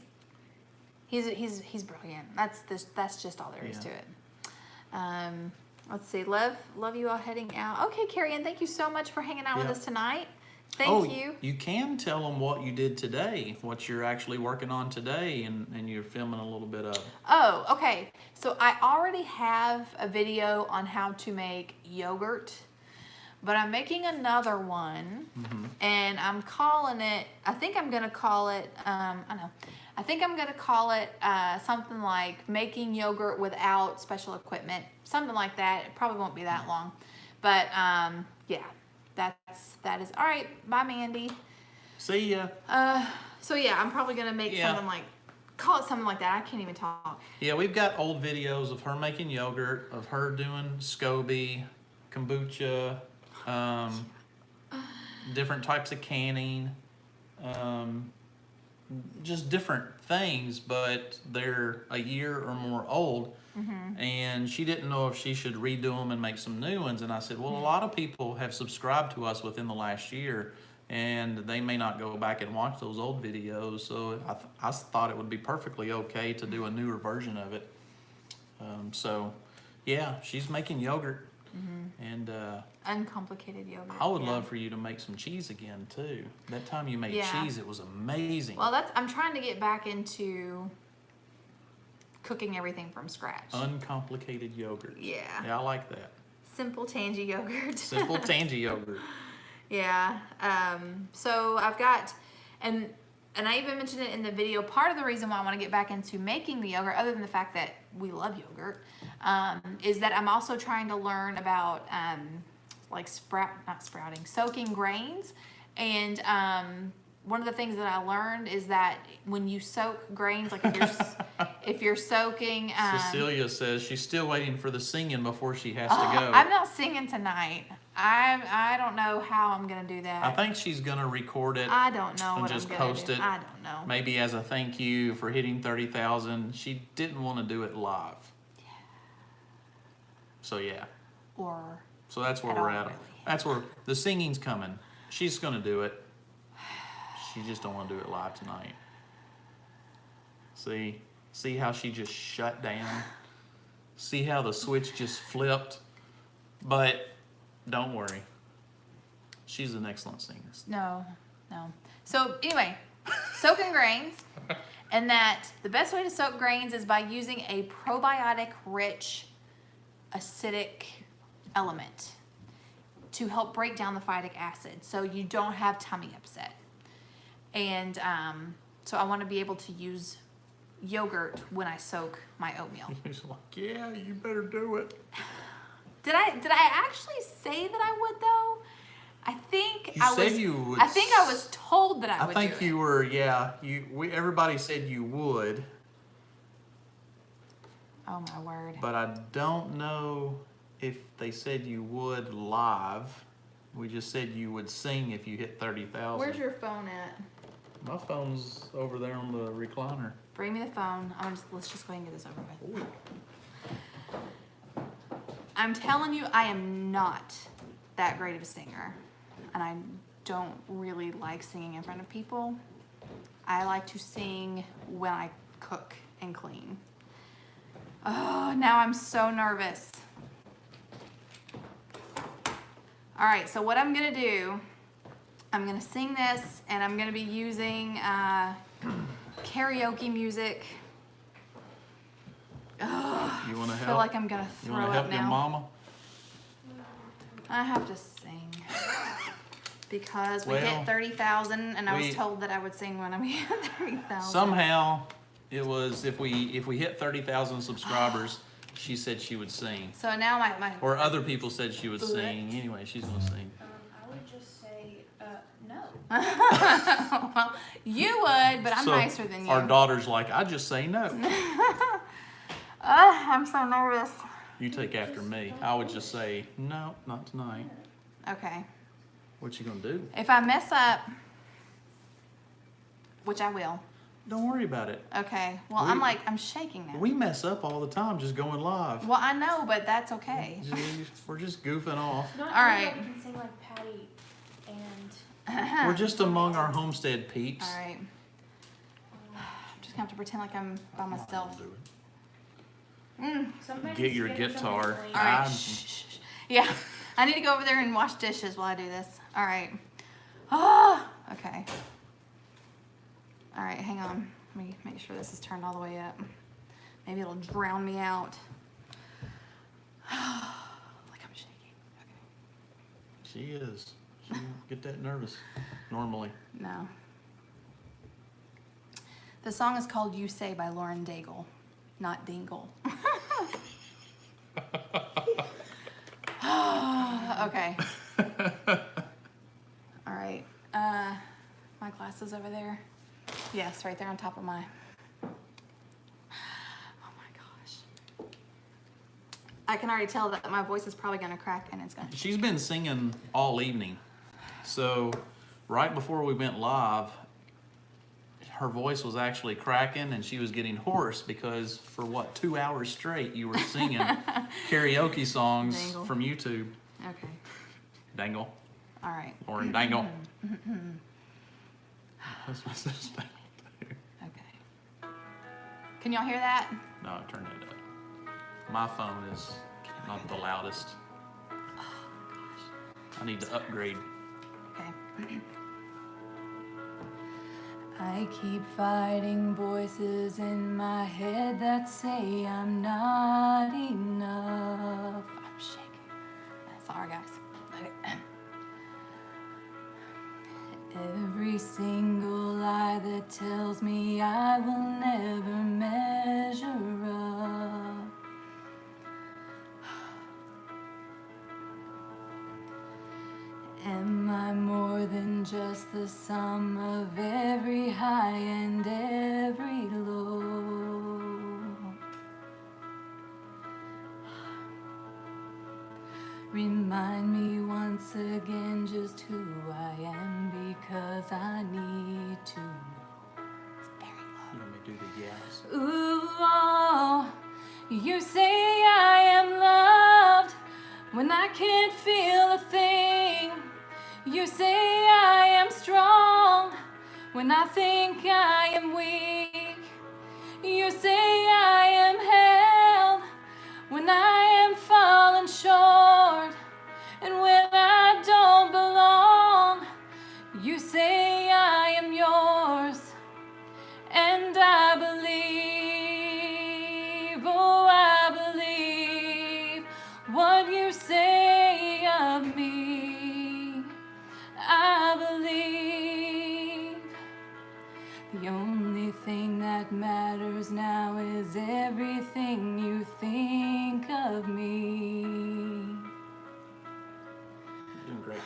brilliant. That's just all there is to it. Let's see. Love you all heading out. Okay, Carrie Ann, thank you so much for hanging out with Yeah. us tonight. Thank you. You can tell them what you did today, what you're actually working on today, and you're filming a little bit of. Oh, okay. So I already have a video on how to make yogurt, but I'm making another one, and I'm calling it, I think I'm going to call it, something like making yogurt without special equipment, something like that. It probably won't be that long, but yeah, that is all right. Bye, Mandy. See ya. So yeah, I'm probably gonna make something like, call it something like that. I can't even talk. Yeah, we've got old videos of her making yogurt, of her doing SCOBY, kombucha, different types of canning, just different things, but they're a year or more old. And she didn't know if she should redo them and make some new ones. And I said, well, a lot of people have subscribed to us within the last year, and they may not go back and watch those old videos. So I thought it would be perfectly okay to do a newer version of it. So yeah, she's making yogurt. And Uncomplicated yogurt. I would love for you to make some cheese again too. That time you made cheese, it was amazing. Well, I'm trying to get back into cooking everything from scratch. Uncomplicated yogurt. Yeah. Yeah, I like that. Simple Tangi yogurt. Simple Tangi yogurt. Yeah. So I've got, and I even mentioned it in the video, part of the reason why I want to get back into making the yogurt, other than the fact that we love yogurt, is that I'm also trying to learn about like soaking grains. And one of the things that I learned is that when you soak grains, like if you're soaking, Cecilia says she's still waiting for the singing before she has to go. I'm not singing tonight. I don't know how I'm gonna do that. I think she's gonna record it. I don't know and what just I'm gonna post do. it. I don't know. Maybe as a thank you for hitting 30,000. She didn't want to do it live. Yeah. So yeah. Or. So that's where at we're all, at. really. That's where the singing's coming. She's gonna do it. She just don't want to do it live tonight. See how she just shut down? See how the switch just flipped? But don't worry. She's an excellent singer. No. So anyway, soaking grains, and that the best way to soak grains is by using a probiotic-rich acidic element to help break down the phytic acid, so you don't have tummy upset. And so I want to be able to use yogurt when I soak my oatmeal. He's like, yeah, you better do it. Did I actually say that I would though? I think I was told that I would. I think you were, yeah. Everybody said you would. Oh my word. But I don't know if they said you would live. We just said you would sing if you hit 30,000. Where's your phone at? My phone's over there on the recliner. Bring me the phone. Let's just go ahead and get this over with. I'm telling you, I am not that great of a singer. And I don't really like singing in front of people. I like to sing when I cook and clean. Oh, now I'm so nervous. All right, so what I'm gonna do, I'm gonna sing this, and I'm gonna be using karaoke music. Oh, You want to I help? feel like I'm gonna You want throw to up help your now. mama? I have to sing because we Well, hit 30,000, and I was we- told that I would sing when we hit 30,000. Somehow, it was if we hit 30,000 subscribers, she said she would sing, So now my or other people said she would But- sing. Anyway, she's gonna sing. I would just say no. well, you would, but I'm So, nicer than you. Our daughter's like, I just say no. I'm so nervous. You take after me. I would just say no, not tonight. Okay. What you gonna do? If I mess up, which I will. Don't worry about it. Okay. Well, I'm shaking now. We mess up all the time just going live. Well, I know, but that's okay. We're just goofing off. Not All right. everybody can sing like Patty and We're just among our homestead peeps. All right. I'm just gonna have to pretend like I'm by myself. Do it. sometimes Get your together, guitar. sometimes All right. I'm- Shh, shh, shh. Yeah. I need to go over there and wash dishes while I do this. All right. Oh, okay. All right, hang on. Let me make sure this is turned all the way up. Maybe it'll drown me out. Like I'm shaking. Okay. She is. She don't get that nervous normally. No. The song is called You Say by Lauren Daigle, not Dingle. Okay. All right. My glasses over there. Yes, right there on top of my. Oh my gosh. I can already tell that my voice is probably gonna crack, and it's gonna. She's been singing all evening. So right before we went live, her voice was actually cracking and she was getting hoarse because for 2 hours straight you were singing karaoke songs Dangle. from YouTube. Okay. Dangle. All right. Lauren Dangle. That's what says Dangle too. Okay. Can y'all hear that? No, turn it up. My phone is not the loudest. I need to upgrade. Okay. I keep fighting voices in my head that say I'm not enough. I'm shaking. Sorry, guys. Okay. Every single lie that tells me I will never measure up. Am I more than just the sum of every high and every low? Remind me once again just who I am, because I need to know. It's very low. Let me do the yes. Ooh, oh, you say I am loved when I can't feel a thing. You say I am strong when I think I am weak. You say I am held when I am falling short. And when I don't belong, you say I am yours. And I believe, oh, I believe what you say of me. I believe the only thing that matters now is everything you think of me. You're doing great.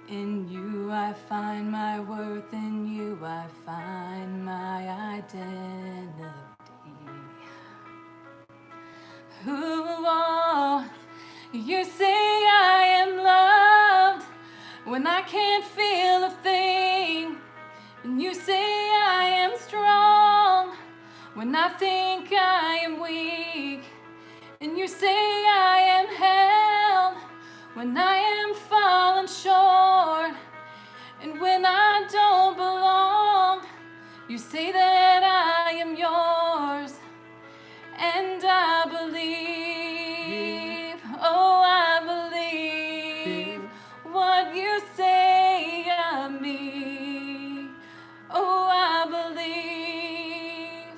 In you I find my worth, in you I find my identity. Ooh, you say I am loved when I can't feel a thing. And you say I am strong when I think I am weak. And you say I am held when I am falling short. And when I don't belong, you say that I am yours. And I believe, oh, I believe what you say of me. Oh, I believe.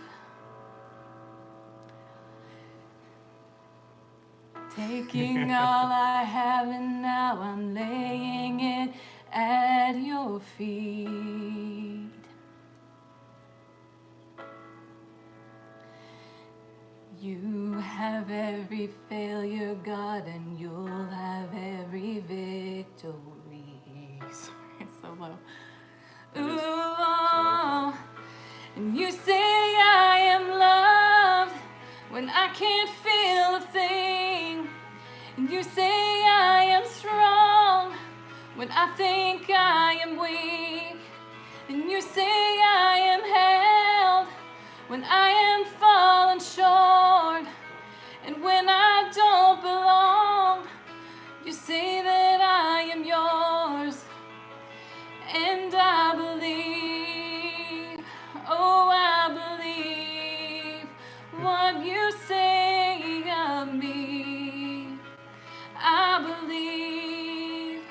Take taking all I have and now I'm laying it at your feet. You have every failure, God, and you'll have every victory. Sorry, it's so low. Ooh, and you say I am loved when I can't feel a thing. And you say I am strong when I think I am weak. And you say I am held when I am fallen short. And when I don't belong, you say that I am yours. And I believe, oh, I believe what you say of me. I believe,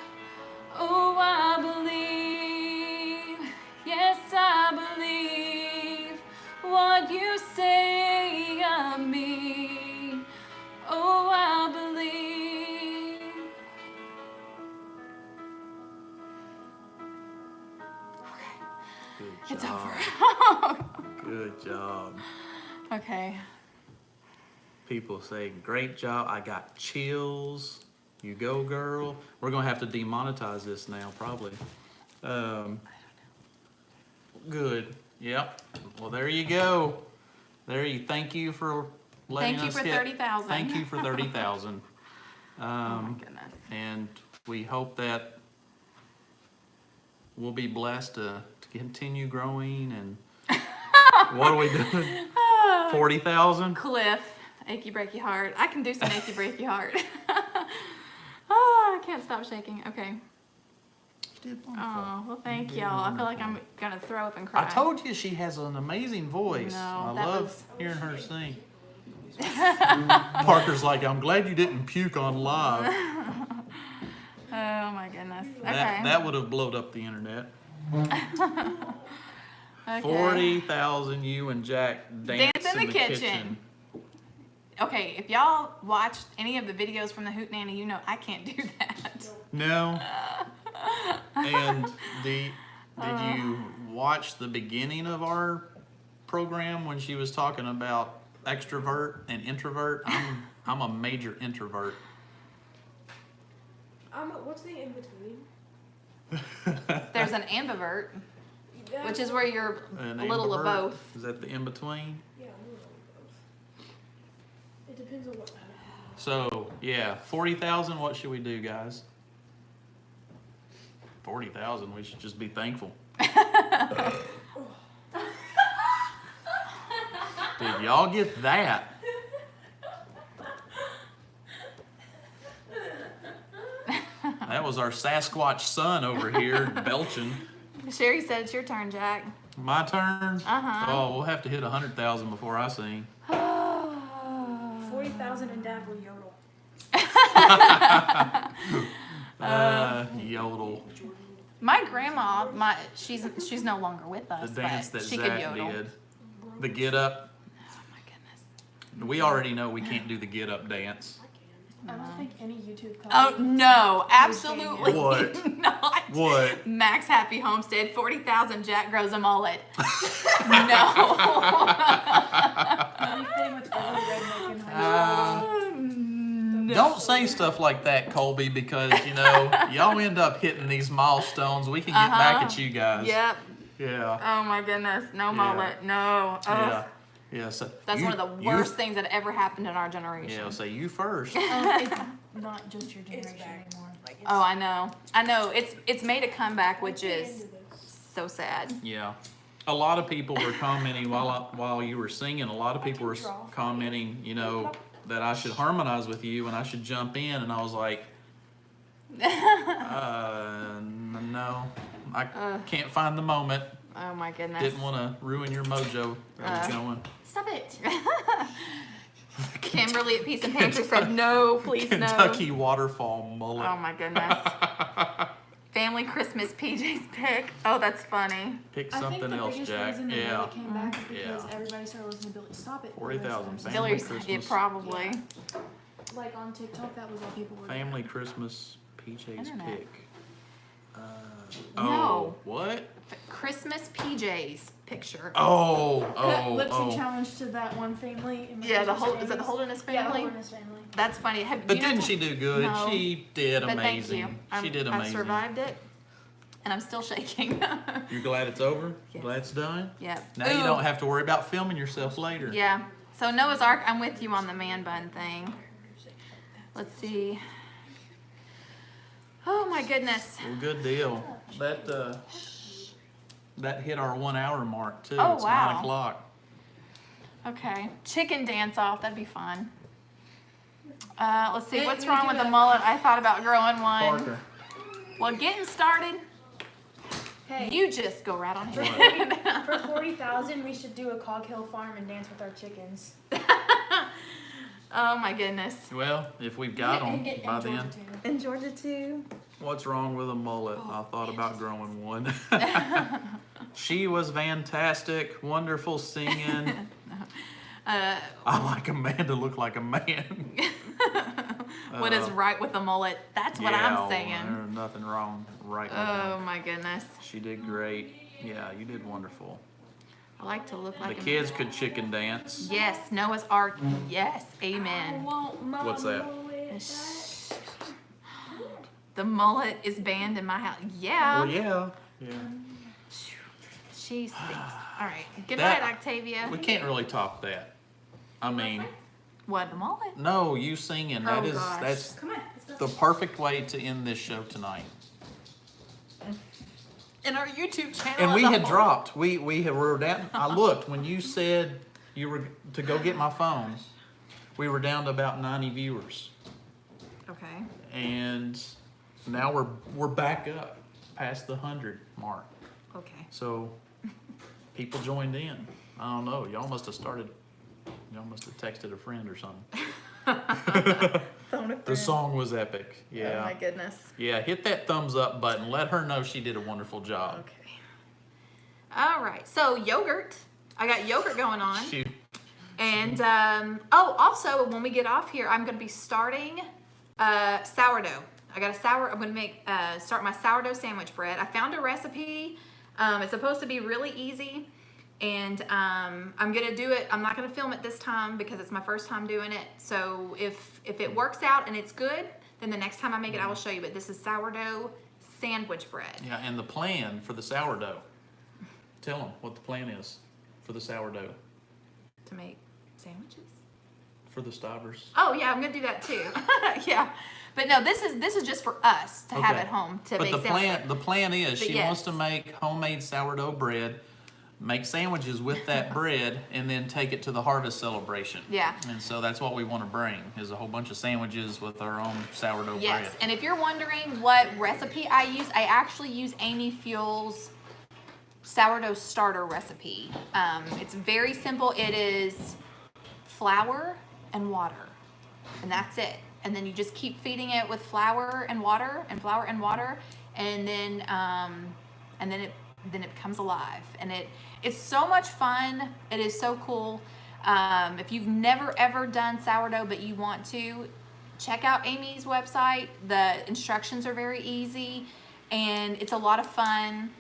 oh, I believe, yes, I believe what you say of me. Oh, I believe. Good It's job. over. Good job. Okay. People say, great job. I got chills. You go, girl. We're going to have to demonetize this now, probably. Good. Yep. Well, there you go. Thank you for letting Thank you us for hit- 30,000. Thank you for 30,000. Oh my goodness. And we hope that we'll be blessed to continue growing. And what are we doing? 40,000? Cliff, achy breaky heart. I can do some achy breaky heart. Oh, I can't stop shaking. Okay. You did wonderful. Oh, well, thank y'all. I feel like I'm gonna throw up and cry. I told you she has an amazing voice. No, I that love was- hearing her sing. Parker's like, I'm glad you didn't puke on live. Oh my goodness. Okay. That would have blowed up the internet. Okay. 40,000 you and Jack dance in the kitchen. Okay, if y'all watched any of the videos from the Hootenanny, you know I can't do that. No. And did you watch the beginning of our program when she was talking about extrovert and introvert? I'm a major introvert. What's the in between? There's an ambivert, which is where you're An a little of ambivert? both. Is that the in between? Yeah, I'm a little of both. It depends on what kind of. So yeah, 40,000. What should we do, guys? 40,000. We should just be thankful. Did y'all get that? That was our Sasquatch son over here belching. Sherry said it's your turn, Jack. My turn. Uh-huh. Oh, we'll have to hit 100,000 before I sing. 40,000 and Dad will yodel. Yodel. My grandma, she's no longer with us, The dance but that she could Zach yodel. did. The get up. Oh my goodness. We already know we can't do the get up dance. I don't think any YouTube Oh no, absolutely What? not. What? Max Happy Homestead, 40,000. Jack grows a mullet. No. Everything with every redneck in high No. Don't say stuff like that, Colby, because you know y'all end up hitting these milestones. We can get back at you guys. Yep. Yeah. Oh my goodness. No mullet. No. Ugh. Yeah. Yeah. So That's you- one of the worst things that ever happened in our generation. Yeah. So you first. it's not just your generation anymore. Like, Oh, I know. I know. It's made a comeback, which is into this. so sad. Yeah. A lot of people were commenting while you were singing. A lot of people were commenting, you know, that I should harmonize with you and I should jump in, and I was like, no, I can't find the moment. Oh my goodness. Didn't want to ruin your mojo that was going. Stop it. Kimberly at Peace and Pantry said, no, please Kentucky waterfall mullet. no. Oh my goodness. Family Christmas PJ's pick. Oh, that's funny. Pick I think something the else, biggest Jack. reason that Yeah. Billy came back is because Yeah. everybody started listening to Billy. Stop it. 40,000. Billy. Family Hillary, Christmas. yeah, probably. like on TikTok, that was all people were doing. Family Christmas PJs Internet. pick. No. Oh, what? Christmas PJs picture. Oh, Lip sync oh. challenge to that one family. in my Yeah, sister's is that the families. Holderness Yeah, the family? Holderness family. That's funny. But you know- didn't she do good? No. She did But amazing. thank you. She did I amazing. survived it, and I'm still shaking. You're glad it's over? Yes. Glad it's done? Yep. Now you Ooh. don't have to worry about filming yourself later. Yeah. So Noah's Ark, I'm with you on the man bun thing. Let's see. Oh my goodness. Well, good deal. That hit our 1 hour mark too. Oh, It's wow. 9 o'clock. Okay. Chicken dance off. That'd be fun. Let's see. Hey, What's we wrong do with the that. mullet? I thought about growing one. Parker. Well, getting started. Hey, You just go right on ahead. for 40,000, we should do a Cog Hill farm and dance with our chickens. Oh my goodness. Well, if we've got And them get- by and Georgia then. too. In Georgia too. What's wrong with a mullet? Oh, I thought about growing one. She was fantastic, wonderful singing. I like a man to look like a man. What is right with the mullet? That's what I'm saying. There's nothing wrong right with Oh that. my goodness. She did great. Yeah, you did wonderful. I like to look The like a kids could chicken dance. Yes, Noah's Ark. Yes, amen. What's that? The mullet is banned in my house. Yeah. Well, yeah. Yeah. She stinks. All right. Good That- night, Octavia. We can't really top that. I mean, What, the mullet? no, you singing. That Oh, is gosh. that's Come on, let's go. the perfect way to end this show tonight. In our YouTube channel. And as we a had whole. dropped. We were down. I looked when you said you were to go get my phone. We were down to about 90 viewers, Okay. and now we're back up past the 100 mark. Okay. So people joined in. I don't know. Y'all must have started. Y'all must have texted a friend or something. The song was epic. Oh Yeah. my goodness. Yeah. Hit that thumbs up button. Let her know she did a wonderful job. Okay. All right. So yogurt. I got yogurt going on. Shoot. And also when we get off here, I'm going to be starting sourdough. I'm going to make start my sourdough sandwich bread. I found a recipe. It's supposed to be really easy, and I'm going to do it. I'm not going to film it this time because it's my first time doing it. So if it works out and it's good, then the next time I make it, I will show you. But this is sourdough sandwich bread. Yeah, and the plan for the sourdough. Tell them what the plan is for the sourdough. To make sandwiches? For the Stivers. Oh yeah, I'm gonna do that too. Yeah, but no, this is just for us to have Okay. at home to But make the sandwiches. plan is But she yes. wants to make homemade sourdough bread, make sandwiches with that bread, and then take it to the harvest celebration. Yeah. And so that's what we want to bring is a whole bunch of sandwiches with our own sourdough Yes, bread. and if you're wondering what recipe I use, I actually use Amy Fuel's sourdough starter recipe. It's very simple. It is flour and water, and that's it. And then you just keep feeding it with flour and water, and flour and water, and then it comes alive. And it's so much fun. It is so cool. If you've never ever done sourdough but you want to, check out Amy's website. The instructions are very easy, and it's a lot of fun.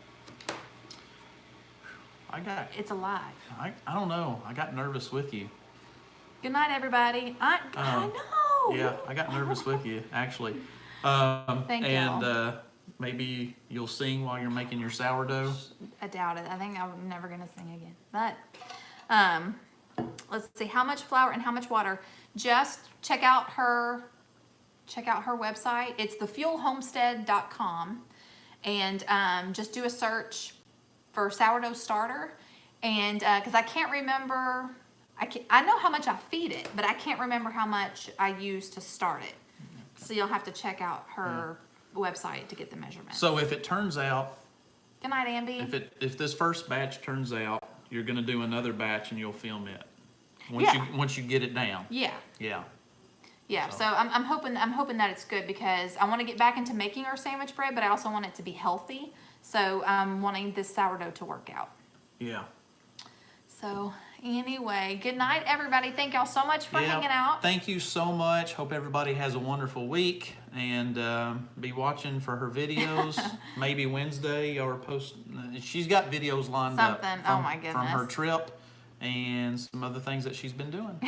It's alive. I don't know. I got nervous with you. Good night, everybody. I know. Yeah, I got nervous with you, actually. Thank and y'all. maybe you'll sing while you're making your sourdough. I doubt it. I think I'm never gonna sing again. But let's see, how much flour and how much water. Just check out her website. It's thefuelhomestead.com, and just do a search for sourdough starter. And because I can't remember, I know how much I feed it, but I can't remember how much I use to start it. So you'll have to check out her website to get the measurements. So if it turns out, Good night, Andy. if this first batch turns out, you're gonna do another batch and you'll film it. Yeah. Once you get it down. Yeah. Yeah. Yeah, so I'm hoping that it's good because I want to get back into making our sandwich bread, but I also want it to be healthy. So I'm wanting this sourdough to work out. Yeah. So Anyway, good night, everybody. Thank y'all so much for Yeah, hanging out. Thank you so much. Hope everybody has a wonderful week, and be watching for her videos. Maybe Wednesday or post. She's got videos lined up Something. Oh my from her goodness. trip and some other things that she's been doing.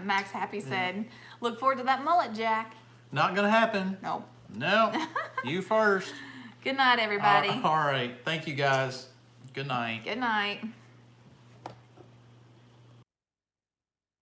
Max Happy said, look forward to that mullet, Jack. Not gonna happen. Nope. No, you first. Good night, everybody. All right. Thank you guys. Good night. Good night.